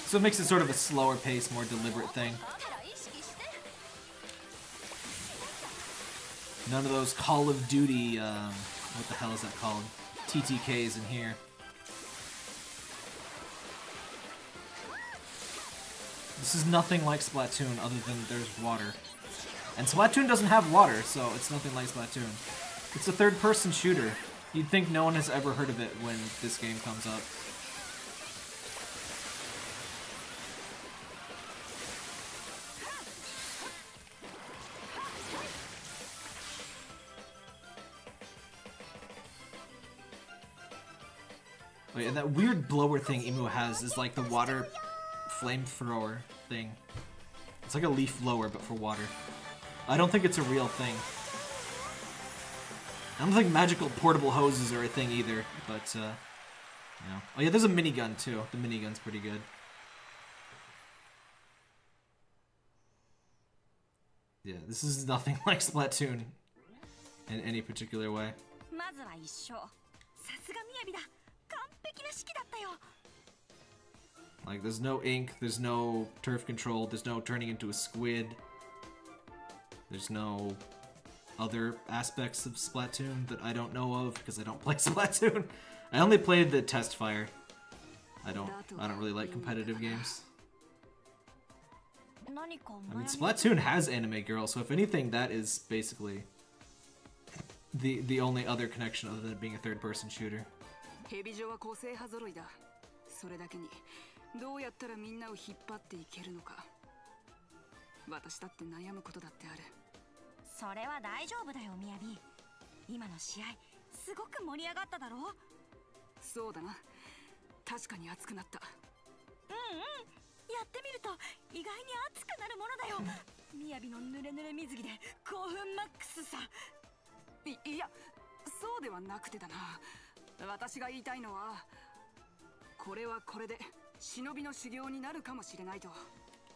So it makes it sort of a slower pace, more deliberate thing. None of those Call of Duty, what the hell is that called? TTKs in here. This is nothing like Splatoon other than there's water. And Splatoon doesn't have water, so it's nothing like Splatoon. It's a third-person shooter. You'd think no one has ever heard of it when this game comes up. Wait, and that weird blower thing Emu has is like the water flamethrower thing. It's like a leaf blower, but for water. I don't think it's a real thing. I don't think magical portable hoses are a thing either, but, you know. Oh yeah, there's a minigun too. The minigun's pretty good. Yeah, this is nothing like Splatoon in any particular way. Like, there's no ink, there's no turf control, there's no turning into a squid. There's no other aspects of Splatoon that I don't know of because I don't play Splatoon. I only played the test fire. I don't really like competitive games. I mean, Splatoon has anime girl, so if anything, that is basically the only other connection other than it being a third-person shooter. それだけにどうやったらみんなを引っ張っていけるのか私だって悩むことだってあるそれは大丈夫だよみやび今の試合すごく盛り上がっただろそうだな確かに熱くなったやってみると意外に熱くなるものだよみやびの濡れ濡れ水着で興奮マックスさいやそうではなくてだな私が言いたいのは If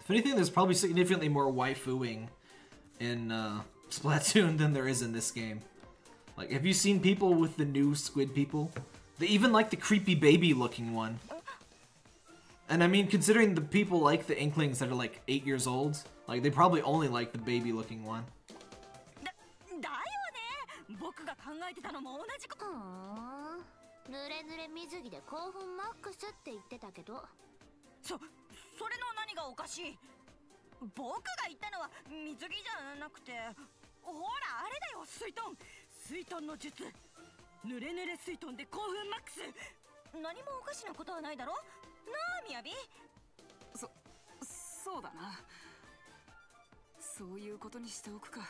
anything, there's probably significantly more waifooing in Splatoon than there is in this game. Like, have you seen people with the new squid people? They even like the creepy baby-looking one. And I mean, considering the people like the Inklings that are like 8 years old, like they probably only like the baby-looking one. 濡れ濡れ水着で興奮マックスって言ってたけどそれの何がおかしい僕が言ったのは水着じゃなくてほらあれだよ水遁水遁の術濡れ濡れ水遁で興奮マックス何もおかしなことはないだろなあみやびそうだなそういうことにしておくか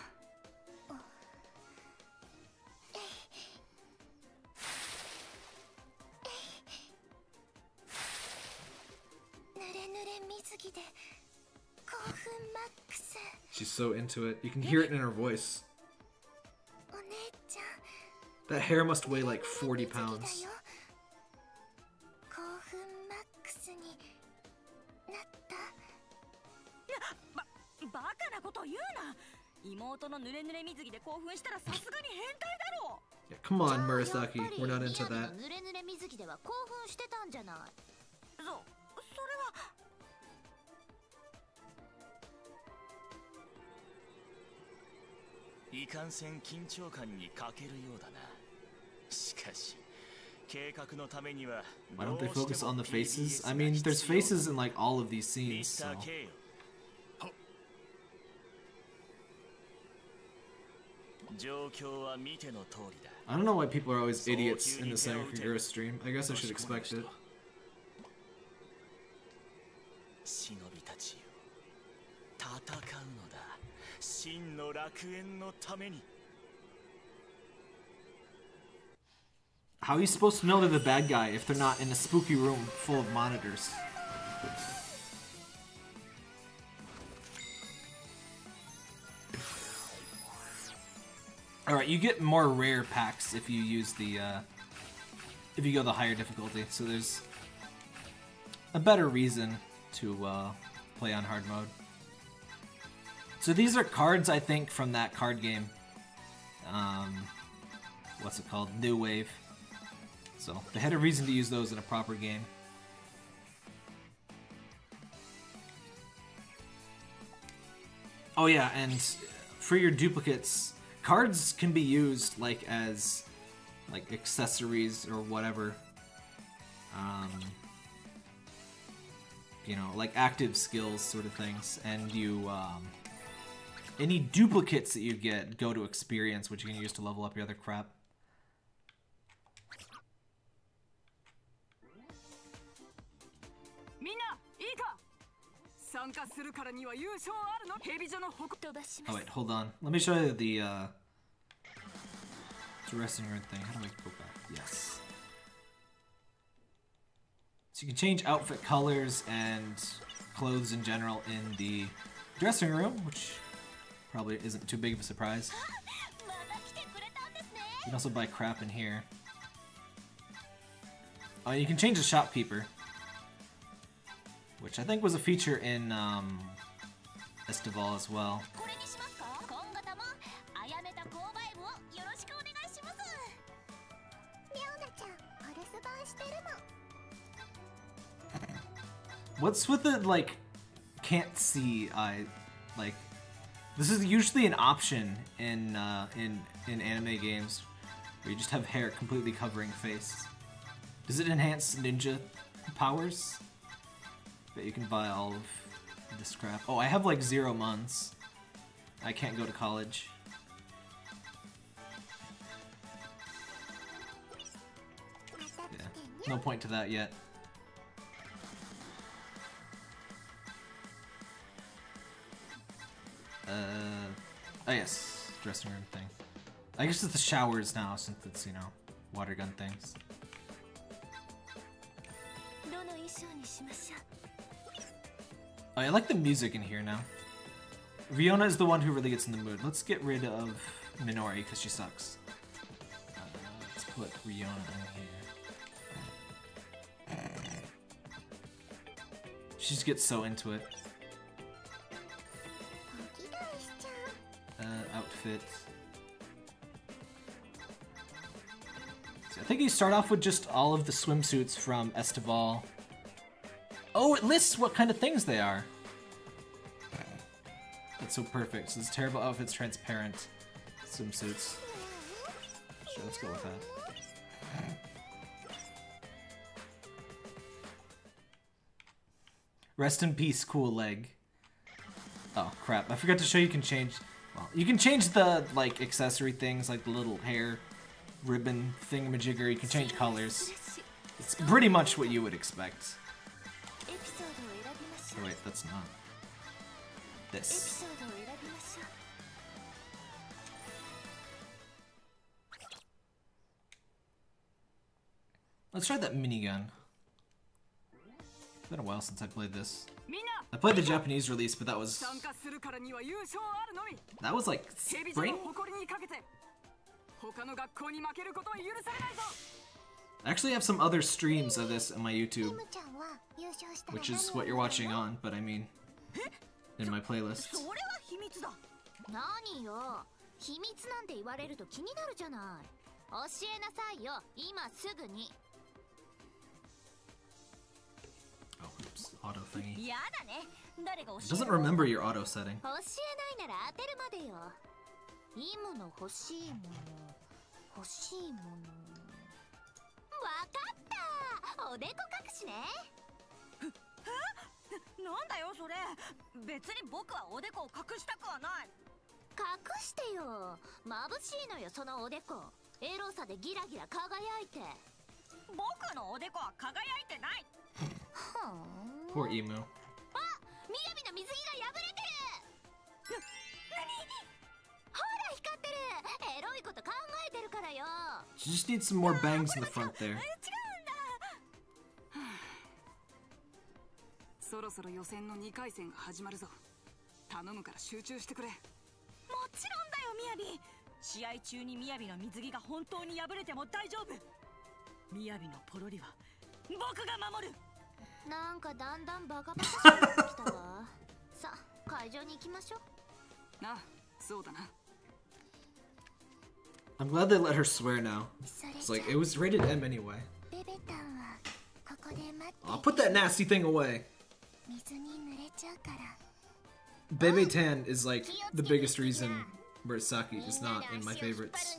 She's so into it. You can hear it in her voice. That hair must weigh like 40 pounds. バカなこと言うな。妹の濡れ濡れ水着で興奮したらさすがに変態だろ。 Yeah, come on, Murasaki. We're not into that. 濡れ濡れ水着では興奮してたんじゃない。それは。いかんせん緊張感に欠けるようだな。しかし。 Why don't they focus on the faces? I mean, there's faces in like all of these scenes, so. I don't know why people are always idiots in the Senran Kagura stream. I guess I should expect it. How are you supposed to know they're the bad guy if they're not in a spooky room full of monitors? Alright, you get more rare packs if you use the, if you go the higher difficulty, so there's a better reason to, play on hard mode. So these are cards, I think, from that card game. What's it called? New Wave. So they had a reason to use those in a proper game. Oh yeah, and for your duplicates, cards can be used like as like accessories or whatever. You know, like active skills sort of things, and you any duplicates that you get go to experience, which you can use to level up your other crap. Oh wait, hold on. Let me show you the dressing room thing. How do I go back? Yes. So you can change outfit colors and clothes in general in the dressing room, which probably isn't too big of a surprise. You can also buy crap in here. Oh, you can change the shopkeeper, which I think was a feature in Estival as well. What's with the, like, can't see eye? Like, this is usually an option in anime games where you just have hair completely covering face. Does it enhance ninja powers? But you can buy all of this crap. Oh, I have like 0 months. I can't go to college. Yeah, no point to that yet. Oh yes, dressing room thing. I guess it's the showers now since it's, you know, water gun things. Oh, I like the music in here now. Riona is the one who really gets in the mood. Let's get rid of Minori because she sucks. Let's put Riona in here. She just gets so into it. Outfit. So I think you start off with just all of the swimsuits from Estival. Oh, it lists what kind of things they are. That's so perfect. So this terrible outfit's transparent swimsuits. Sure, let's go with that. Rest in peace, cool leg. Oh crap! I forgot to show you can change. Well, you can change the like accessory things, like the little hair ribbon thingamajigger. You can change colors. It's pretty much what you would expect. Oh wait, that's not. This. Let's try that minigun. It's been a while since I played this. I played the Japanese release, but that was like spring? I actually have some other streams of this on my YouTube, which is what you're watching on, but I mean, in my playlist. Oh, oops, auto thingy. It doesn't remember your auto setting. Poor Emu. She just needs some more bangs in the front there. I'm glad they let her swear now. It's like, it was rated M anyway. I'll put that nasty thing away. Bebe Tan is like the biggest reason Murasaki is not in my favorites.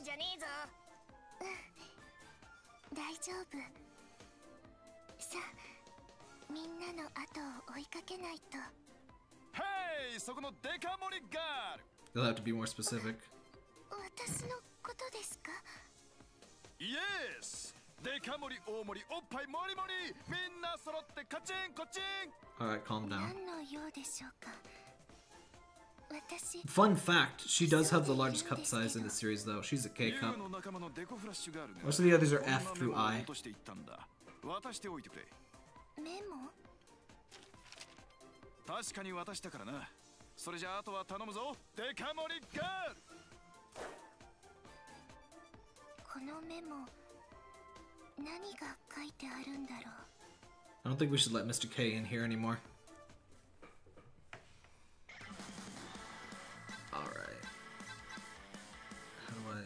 You'll have to be more specific. Yes! Alright, calm down. Fun fact, she does have the largest cup size in the series though. She's a K cup. Most of the others are F through I. I don't think we should let Mr. K in here anymore. Alright. How do I...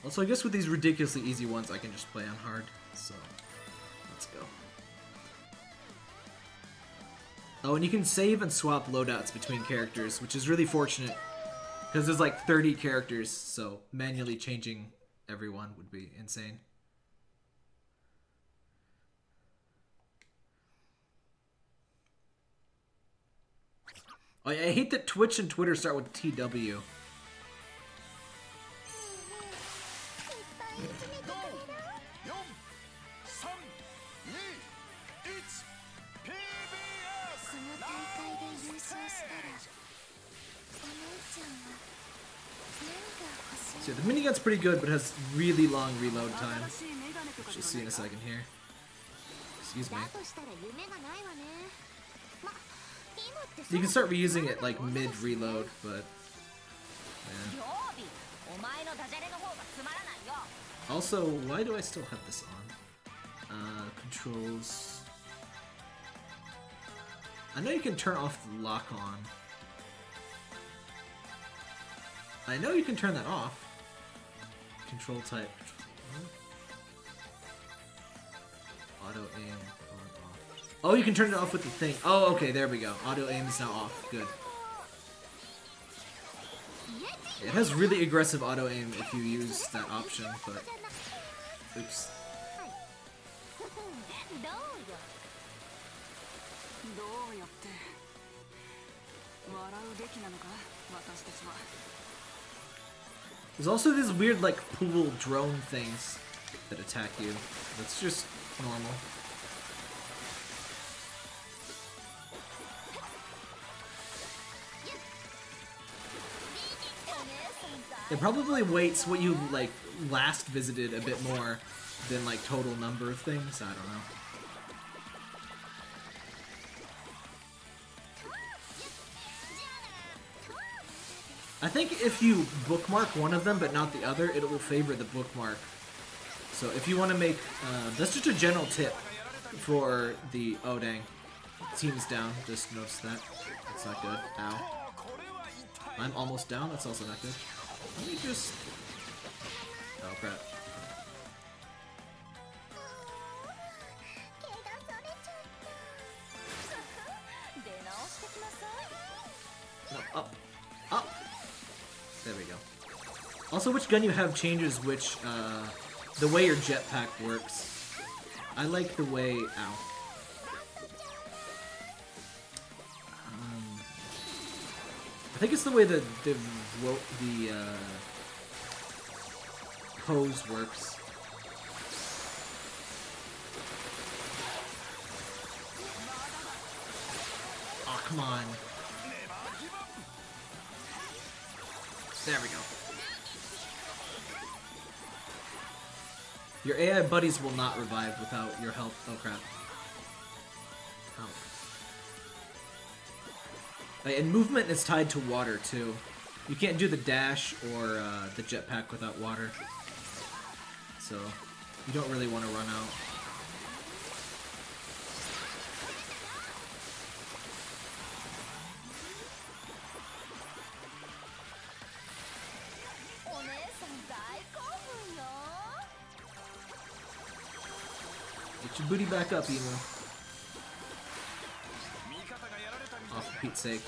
Also, I guess with these ridiculously easy ones, I can just play on hard. So, let's go. Oh, and you can save and swap loadouts between characters, which is really fortunate. Because there's like 30 characters, so manually changing everyone would be insane. Oh, yeah, I hate that Twitch and Twitter start with TW. So the minigun's pretty good, but has really long reload time, which you'll see in a second here. Excuse me. You can start reusing it like mid-reload, but... yeah. Also, why do I still have this on? Controls... I know you can turn off the lock on. I know you can turn that off. Control type. Auto aim on off. Oh, you can turn it off with the thing. Oh, okay, there we go. Auto aim is now off. Good. It has really aggressive auto aim if you use that option, but... oops. There's also these weird, like, pool drone things that attack you. That's just normal. It probably weights what you, like, last visited a bit more than like total number of things. I don't know. I think if you bookmark one of them but not the other, it will favor the bookmark. So if you want to make, that's just a general tip for the, oh dang, team's down, just noticed that. That's not good. Ow. I'm almost down, that's also not good. Let me just, oh crap. No, up, up. There we go. Also, which gun you have changes which, the way your jetpack works. I like the way, ow. I think it's the way the pose works. Oh, come on. There we go. Your AI buddies will not revive without your help. Oh crap. Oh. And movement is tied to water too. You can't do the dash or the jetpack without water. So you don't really want to run out. Get your booty back up, Emu. Oh, for Pete's sake.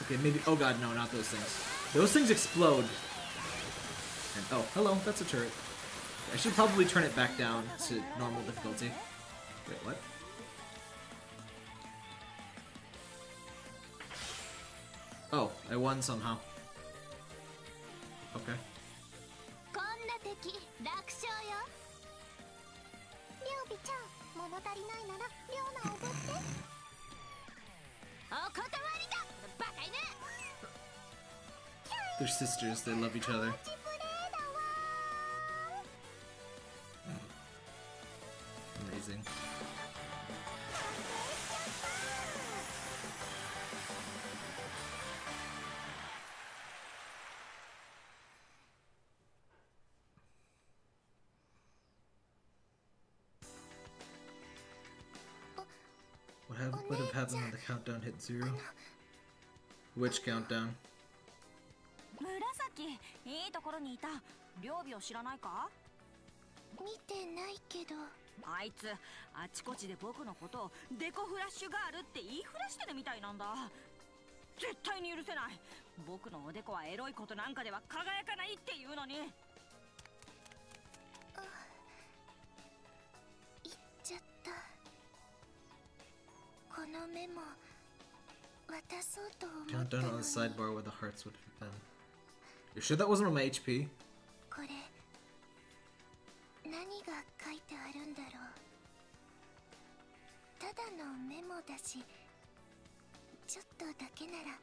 Okay, maybe. Oh god, no, not those things. Those things explode. And, oh, hello, that's a turret. I should probably turn it back down to normal difficulty. Wait, what? Oh, I won somehow. Okay. They're sisters, they love each other. Amazing. What would have happened when the countdown hit 0? Which countdown? 紫、いいところにいた。両備を知らないか？見てないけど。あいつ、あちこちで僕のことをデコフラッシュガールって言いふらしてるみたいなんだ。絶対に許せない。僕のおでこはエロいことなんかでは輝かないっていうのに。言っちゃった。このメモ渡そうと思ったのに。 Countdown on the sidebar where the hearts would have been. You sure that wasn't on my HP? これ何が書いてあるんだろう。ただのメモだし、ちょっとだけなら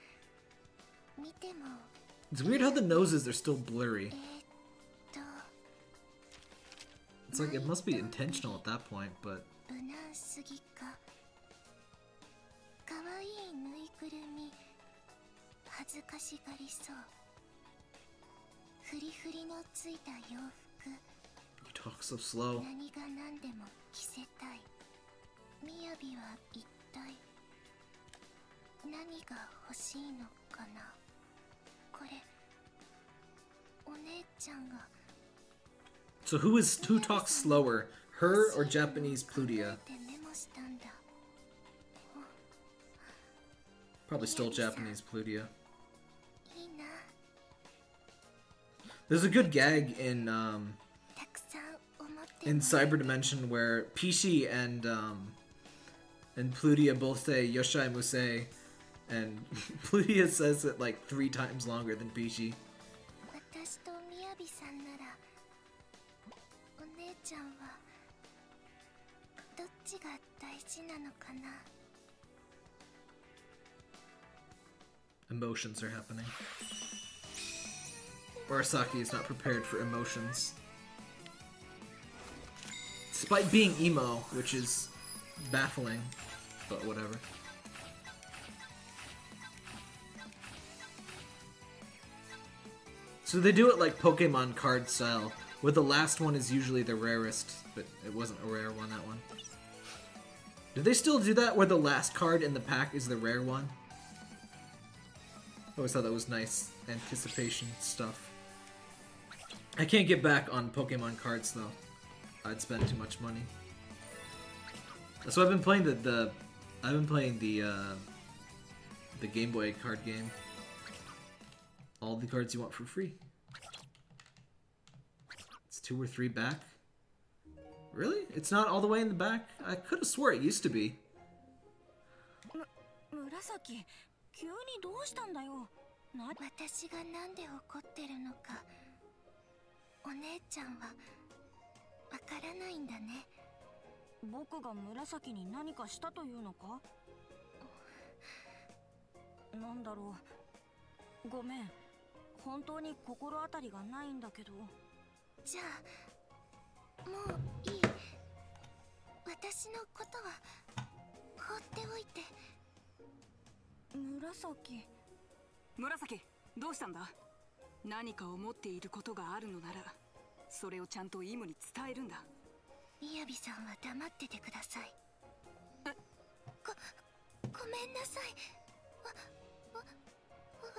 見ても。 It's weird how the noses are still blurry. It's like it must be intentional at that point, but. 無難すぎか。可愛いぬいぐるみ。恥ずかしがりそう。 フリフリのついた洋服。 You talk so slow. 何が何でも着せたい。みやびは一体何が欲しいのかな。これお姉ちゃんが。 So who talks slower, her or Japanese Plutia? Probably still Japanese Plutia. There's a good gag in Cyber Dimension where Pishi and Plutia both say Yoshai Musei, and Plutia says it like 3 times longer than Pishi. Emotions are happening. Arasaki is not prepared for emotions. Despite being emo, which is baffling, but whatever. So they do it like Pokemon card style, where the last one is usually the rarest, but it wasn't a rare one, that one. Do they still do that, where the last card in the pack is the rare one? I always thought that was nice anticipation stuff. I can't get back on Pokemon cards though. I'd spend too much money. So I've been playing the Game Boy card game. All the cards you want for free. It's 2 or 3 back. Really? It's not all the way in the back? I could have swore it used to be. Murasaki, 急にどうしたんだよ。私がなんで怒ってるのか、お姉ちゃんはわからないんだね。僕が紫に何かしたというのか？なんだろう。ごめん。本当に心当たりがないんだけど。じゃあもういい。私のことは放っておいて。紫。紫、どうしたんだ？何か思っていることがあるのなら、それをちゃんとイムに伝えるんだ。みやびさんは黙っててください。ごめんなさい。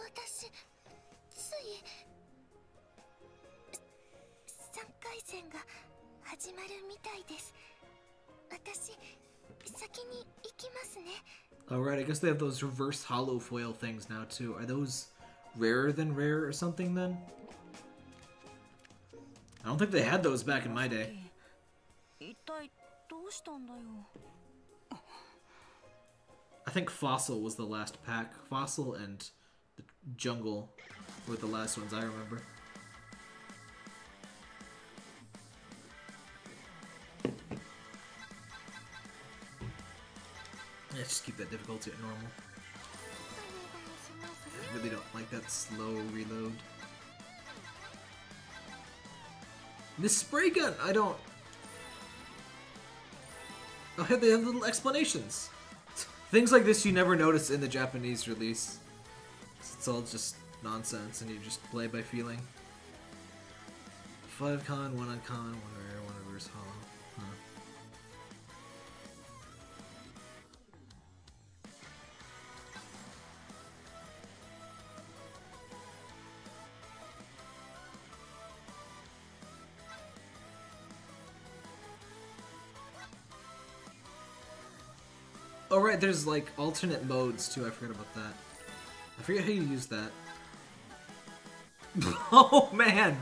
私つい3回戦が始まるみたいです。私先に行きますね。Alright, I guess they have those reverse hollow foil things now too. Are those rarer than rare or something then? I don't think they had those back in my day. 一体どうしたんだよ。I think Fossil was the last pack. Fossil and the Jungle were the last ones I remember. Let's just keep that difficulty at normal. I really don't like that slow reload. This spray gun, I don't... Oh, hey, they have little explanations. Things like this you never notice in the Japanese release. It's all just nonsense and you just play by feeling. 5 con, 1 uncommon, 1 rare, 1 reverse hollow. Huh. Oh right, there's like alternate modes too, I forgot about that. I forget how you use that. Oh man!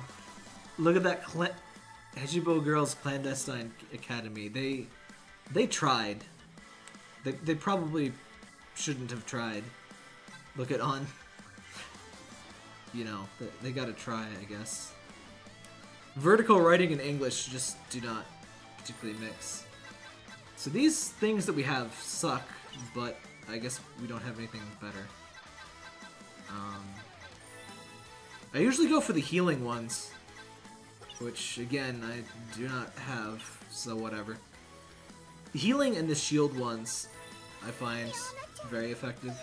Look at that RushiEin Clandestine Academy. They tried. They probably shouldn't have tried. Look at On. You know, they gotta try, I guess. Vertical writing and English just do not particularly mix. So these things that we have suck, but I guess we don't have anything better. I usually go for the healing ones, which again I do not have, so whatever. The healing and the shield ones I find very effective.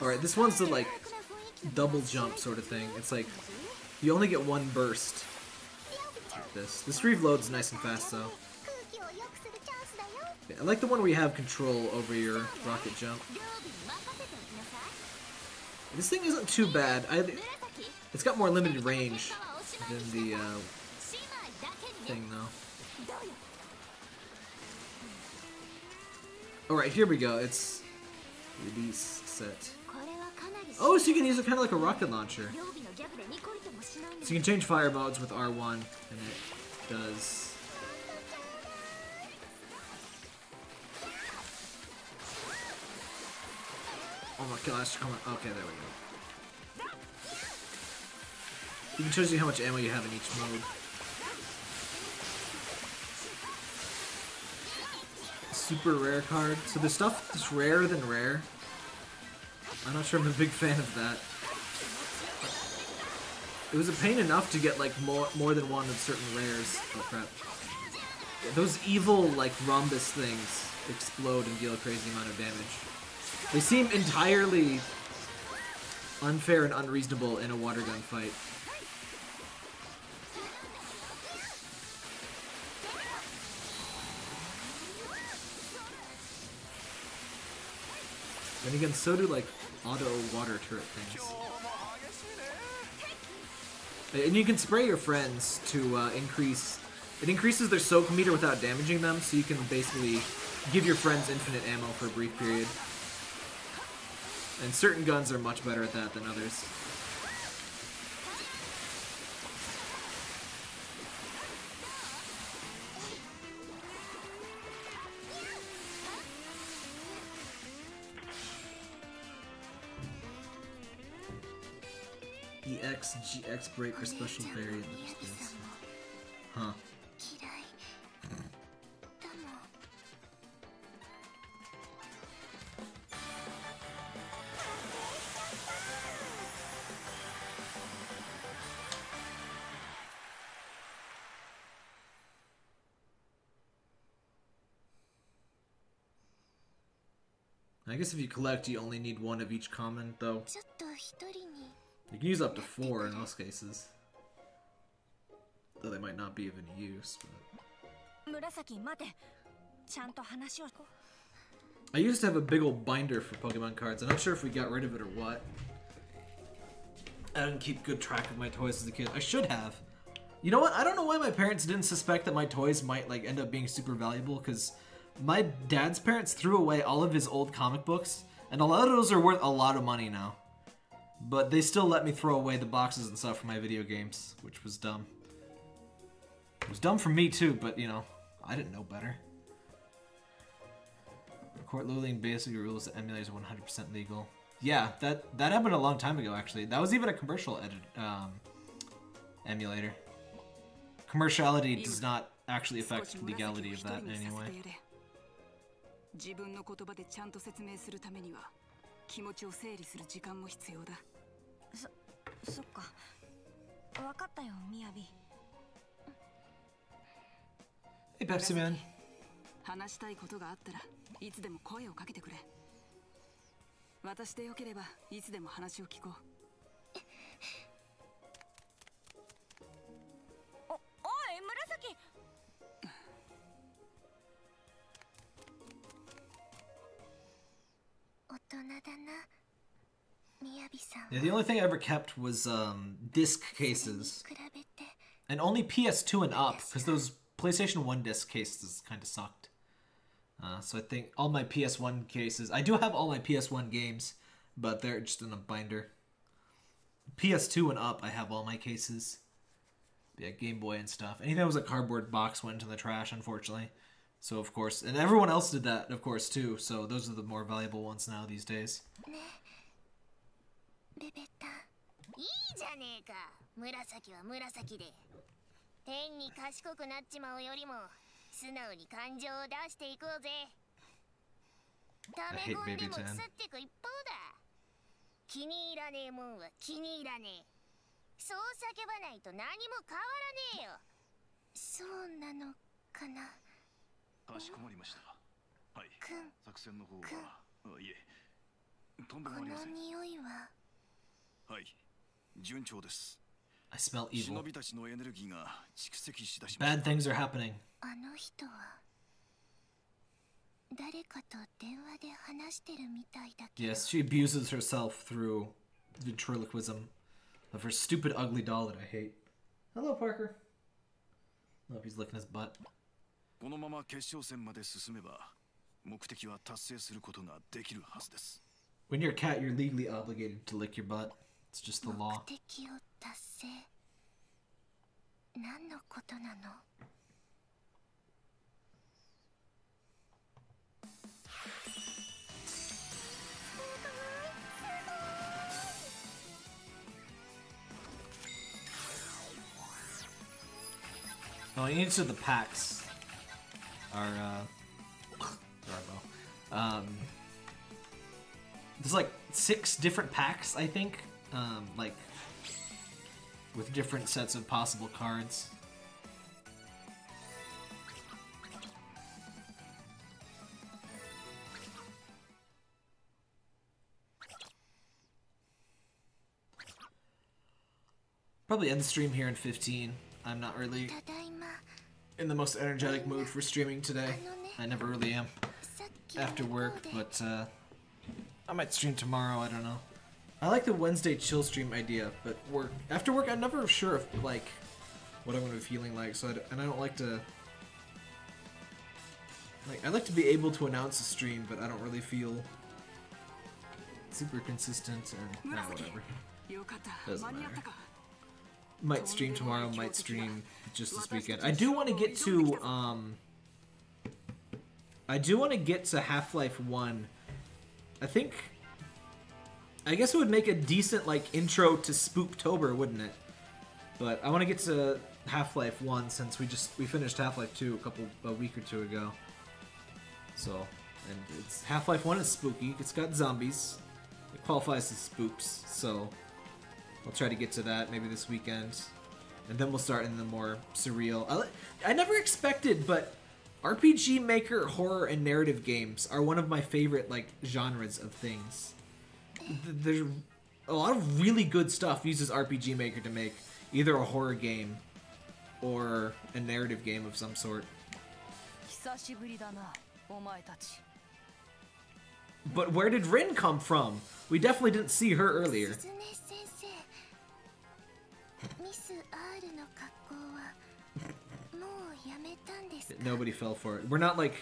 Alright, this one's the like double jump sort of thing. It's like you only get 1 burst. Like this. This reloads nice and fast though. Yeah, I like the one where you have control over your rocket jump. This thing isn't too bad. It's got more limited range than the thing though. Alright, here we go. It's release set. Oh, so you can use it kind of like a rocket launcher. So you can change fire modes with R1, and it does. Oh my gosh, come on. Okay, there we go. It even shows you how much ammo you have in each mode. Super rare card. So the stuff that's rarer than rare. I'm not sure I'm a big fan of that. It was a pain enough to get like more than one of certain rares. Oh crap. Yeah, those evil like rhombus things explode and deal a crazy amount of damage. They seem entirely unfair and unreasonable in a water gun fight. Then again, so do like auto water turret things. And you can spray your friends to increase... It increases their soak meter without damaging them, so you can basically give your friends infinite ammo for a brief period. And certain guns are much better at that than others. EX, GX break or special variant. Huh. I guess if you collect, you only need one of each common, though. You can use up to 4 in most cases. Though they might not be of any use, but... I used to have a big old binder for Pokemon cards. I'm not sure if we got rid of it or what. I didn't keep good track of my toys as a kid. I should have. You know what? I don't know why my parents didn't suspect that my toys might like end up being super valuable, because my dad's parents threw away all of his old comic books, and a lot of those are worth a lot of money now. But they still let me throw away the boxes and stuff for my video games, which was dumb. It was dumb for me too, but you know, I didn't know better. Court Lulling basically rules that emulators are 100% legal. Yeah, that happened a long time ago actually. That was even a commercial emulator. Commerciality does not actually affect the legality of that in any way. 自分の言葉でちゃんと説明するためには気持ちを整理する時間も必要だ。そっか。わかったよ、みやび。Hey, Pepsi Man. 話したいことがあったらいつでも声をかけてくれ。私でよければいつでも話を聞こう。おい、紫。Yeah, the only thing I ever kept was disc cases, and only PS2 and up, because those PlayStation 1 disc cases kind of sucked. So I think all my PS1 cases, I do have all my PS1 games, but they're just in a binder. PS2 and up, I have all my cases. Yeah, Game Boy and stuff. Anything that was a cardboard box went into the trash, unfortunately. So of course, and everyone else did that, of course, too. So those are the more valuable ones now these days. いいじゃねえか。紫は紫で。変に賢くなっちまうよりも素直に感情を出していこうぜ。溜め込んでも腐っていく一方だ。気に入らねえもんは気に入らねえ。そう叫ばないと何も変わらねえよ。そうなのかな。かしこまりました。はい。作戦の方は、いえ、とんでもありません。この匂いは。はい、順調です。I smell evil. 忍びたちのエネルギーが蓄積しだし Bad things are happening. あの人は誰かと電話で話してるみたいだけど。 Yes, she abuses herself through ventriloquism of her stupid ugly doll that I hate. Hello, Parker. I hope he's licking his butt. このまま決勝戦まで進めば目的は達成することができるはずです。 When you're a cat, you're legally obligated to lick your butt. It's just the law. 目的を達成。何のことなの？ Oh, I need to the packs. There's like 6 different packs, I think, like with different sets of possible cards. Probably end the stream here in 15. I'm not really in the most energetic mood for streaming today. I never really am after work, but I might stream tomorrow, I don't know. I like the Wednesday chill stream idea, but after work I'm never sure if, like, what I'm going to be feeling like, so I don't like to... Like, I like to be able to announce a stream, but I don't really feel super consistent, and whatever. Doesn't matter. Might stream tomorrow, might stream just this weekend. I do want to get to Half-Life 1. I guess it would make a decent, like, intro to Spooktober, wouldn't it? But I want to get to Half-Life 1 since we finished Half-Life 2 a week or two ago. So, and it's Half-Life 1 is spooky. It's got zombies. It qualifies as spooks, so I'll try to get to that maybe this weekend. And then we'll start in the more surreal. I never expected, but RPG Maker horror and narrative games are one of my favorite, like, genres of things. There's a lot of really good stuff uses RPG Maker to make either a horror game or a narrative game of some sort. But where did Rin come from? We definitely didn't see her earlier. Nobody fell for it. We're not like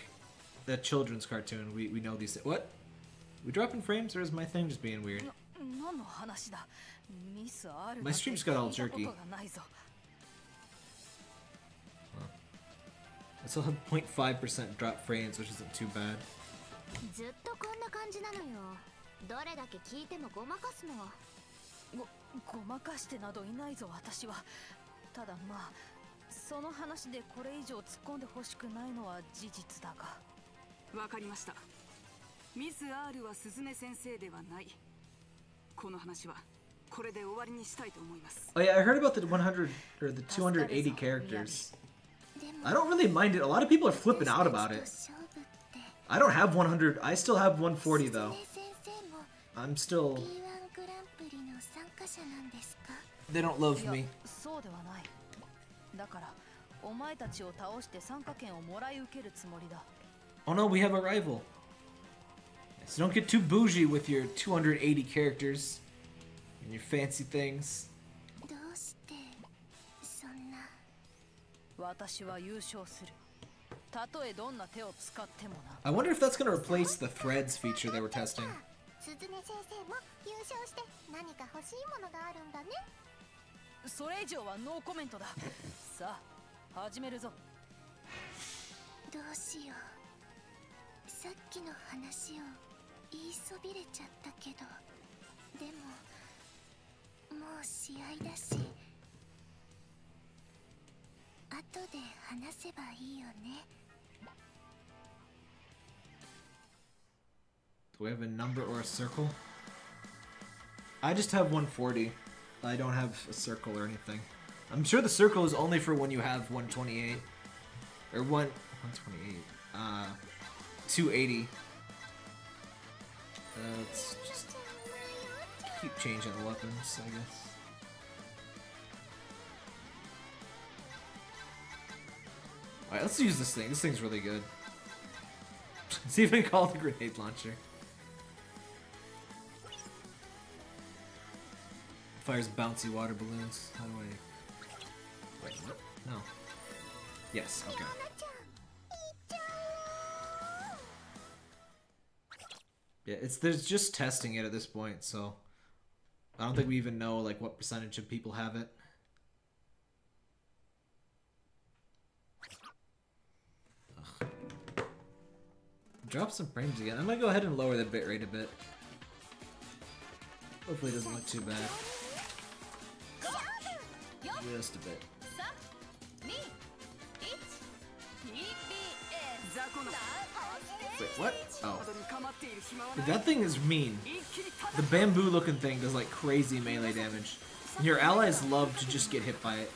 a children's cartoon. We know these things. What? We dropping frames, or is my thing just being weird? My stream just got all jerky. I still have 0.5% drop frames, which isn't too bad. Oh yeah, I heard about the 100 or the 280 characters. I don't really mind it. A lot of people are flipping out about it. I don't have 100. I still have 140 though. I'm still... They don't love me. Oh no, we have a rival. So don't get too bougie with your 280 characters and your fancy things. I wonder if that's going to replace the threads feature they were testing. Do we have a number or a circle? I just have 140. I don't have a circle or anything. I'm sure the circle is only for when you have 128. Or 128. 280. Let's just keep changing the weapons, I guess. Alright, let's use this thing. This thing's really good. It's even called the grenade launcher. Fires bouncy water balloons. How do I... Wait, what? No. Yes, okay. Yeah, there's just testing it at this point, so... I don't think we even know, like, what percentage of people have it. Ugh. Drop some frames again. I'm gonna go ahead and lower the bitrate a bit. Hopefully it doesn't look too bad. Just a bit. Wait, what? Oh. That thing is mean. The bamboo-looking thing does like crazy melee damage. Your allies love to just get hit by it.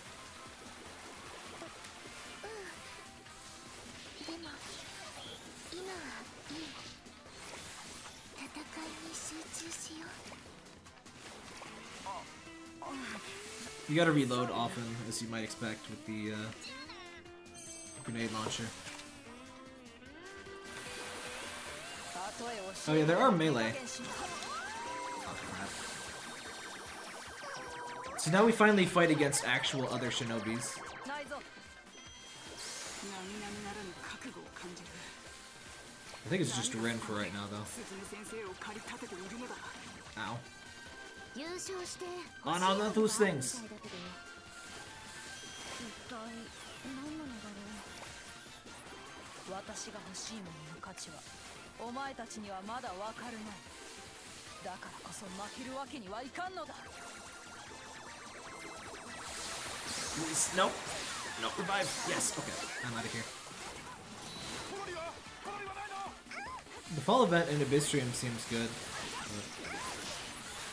You gotta reload often, as you might expect with the grenade launcher. Oh yeah, there are melee. Oh crap. So now we finally fight against actual other shinobis. I think it's just Ren for right now, though. Ow. Oh no, not those things! Please, nope. Nope, revive. Yes, okay. I'm out of here. The fall event in Abyssrium seems good.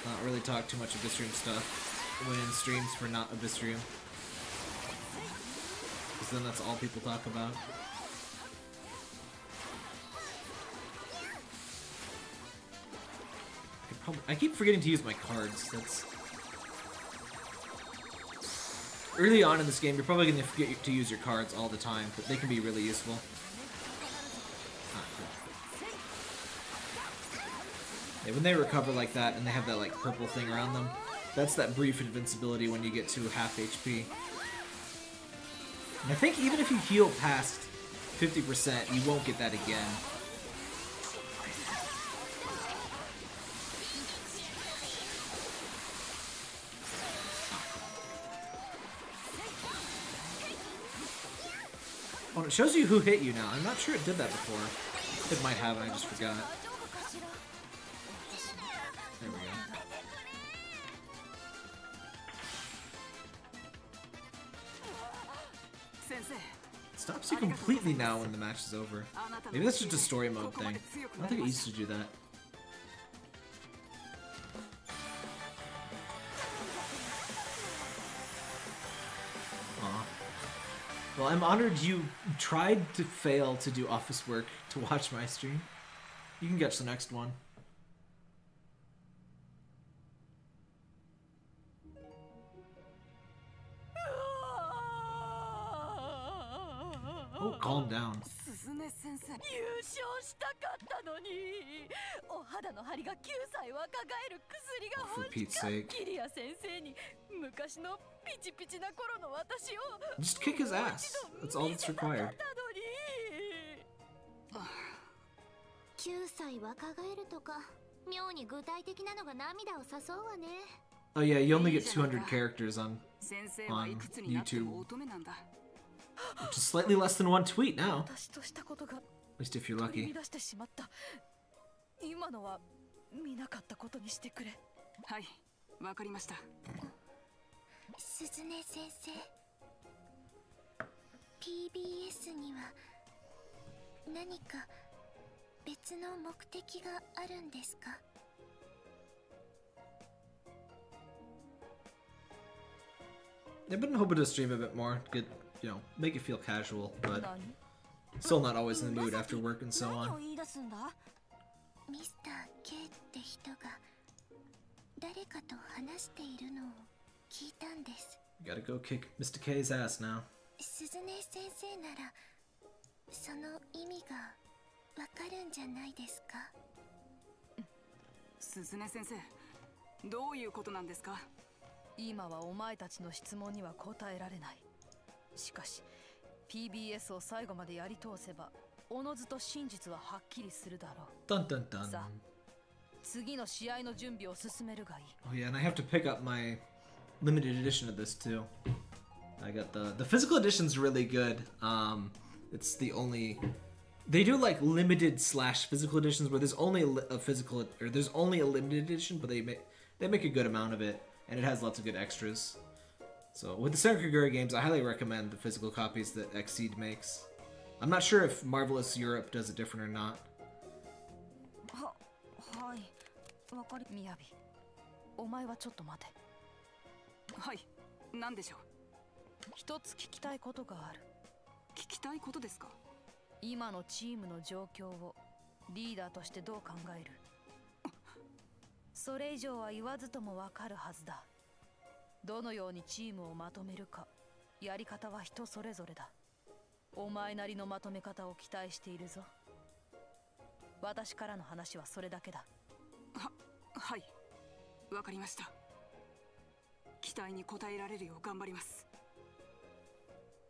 But not really talk too much Abyssrium stuff when in streams for not Abyssrium. Because then that's all people talk about. I keep forgetting to use my cards. That's early on in this game. You're probably going to forget to use your cards all the time, but they can be really useful. Yeah, when they recover like that and they have that like purple thing around them, that's that brief invincibility when you get to half HP. And I think even if you heal past 50%, you won't get that again. Oh, it shows you who hit you now. I'm not sure it did that before. It might have, and I just forgot. There we go. It stops you completely now when the match is over. Maybe that's just a story mode thing. I don't think it used to do that. Well, I'm honored you tried to fail to do office work to watch my stream. You can catch the next one. Oh, calm down. For Pete's sake. Just kick his ass. That's all that's required. Oh yeah, you only get 200 characters on YouTube. Which is slightly less than one tweet now. At least if you're lucky. PBS には何か別の目的があるんですか? I've been hoping to stream a bit more, get, you know, make it feel casual, but still not always in the mood after work and so on. Mr. K って人が誰かと話しているのを聞いたんです。 Gotta go kick Mr. K's ass now. 鈴音先生ならその意味がわかるんじゃないですか? 鈴音先生、どういうことなんですか? 今はお前たちの質問には答えられない。しかし PBS を最後までやり通せばおのずと真実ははっきりするだろう。Dun dun dun. さあ、次の試合の準備を進めるがいい。 Oh yeah, and I have to pick up my limited edition of this too. I got the physical edition's really good. It's the only, they do like limited / physical editions where there's only a physical, or there's only a limited edition, but they make a good amount of it, and it has lots of good extras. So with the Senran Kagura games, I highly recommend the physical copies that Xseed makes. I'm not sure if Marvelous Europe does it different or not. はい、わかり。みやび、お前はちょっと待て。はい、なんでしょう。一つ聞きたいことがある。聞きたいことですか。今のチームの状況をリーダーとしてどう考える。それ以上は言わずともわかるはずだ。どのようにチームをまとめるか、やり方は人それぞれだ。お前なりのまとめ方を期待しているぞ。私からの話はそれだけだ。はい、わかりました。期待に応えられるよう頑張ります。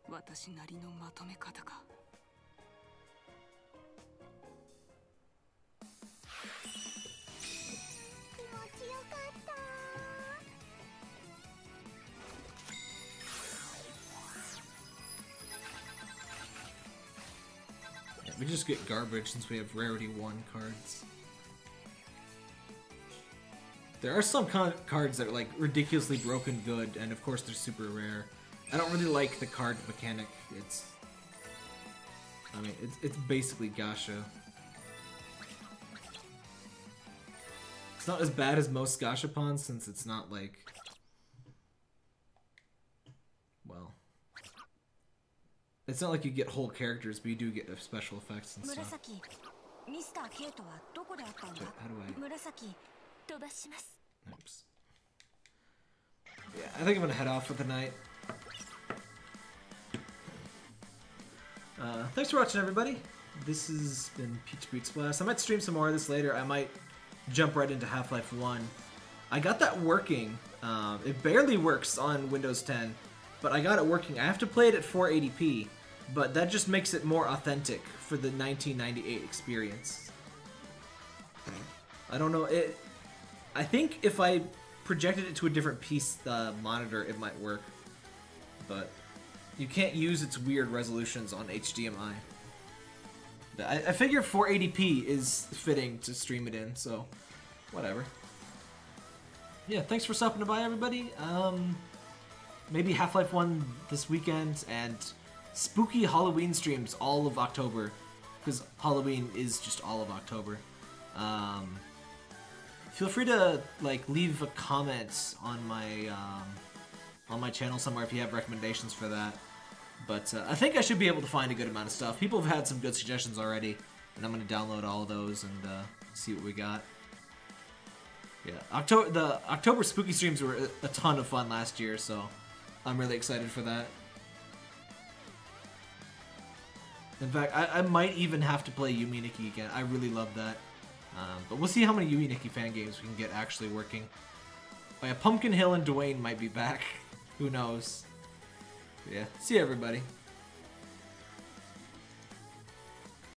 私なりのまとめ方か。気持ちよかった。 We just get garbage since we have rarity 1 cards. There are some cards that are like ridiculously broken good, and of course they're super rare. I don't really like the card mechanic. I mean, it's basically gacha. It's not as bad as most gashapons since it's not like, well, it's not like you get whole characters, but you do get special effects and stuff. How do I? Oops. Yeah, I think I'm gonna head off for the night. Thanks for watching, everybody. This has been Peach Beat Splash. I might stream some more of this later. I might jump right into Half-Life 1. I got that working. It barely works on Windows 10, but I got it working. I have to play it at 480p, but that just makes it more authentic for the 1998 experience. I don't know. I think if I projected it to a different piece monitor, it might work, but you can't use its weird resolutions on HDMI. I figure 480p is fitting to stream it in, so whatever. Yeah, thanks for stopping by, everybody. Maybe Half-Life 1 this weekend, and spooky Halloween streams all of October, because Halloween is just all of October. Feel free to like leave a comment on my channel somewhere if you have recommendations for that. But I think I should be able to find a good amount of stuff. People have had some good suggestions already, and I'm going to download all of those and see what we got. Yeah, the October spooky streams were a ton of fun last year, so I'm really excited for that. In fact, I might even have to play Yumi Nikki again. I really love that. But we'll see how many Yumi Nikki fan games we can get actually working. Oh yeah, Pumpkin Hill and Dwayne might be back. Who knows? Yeah, see you, everybody.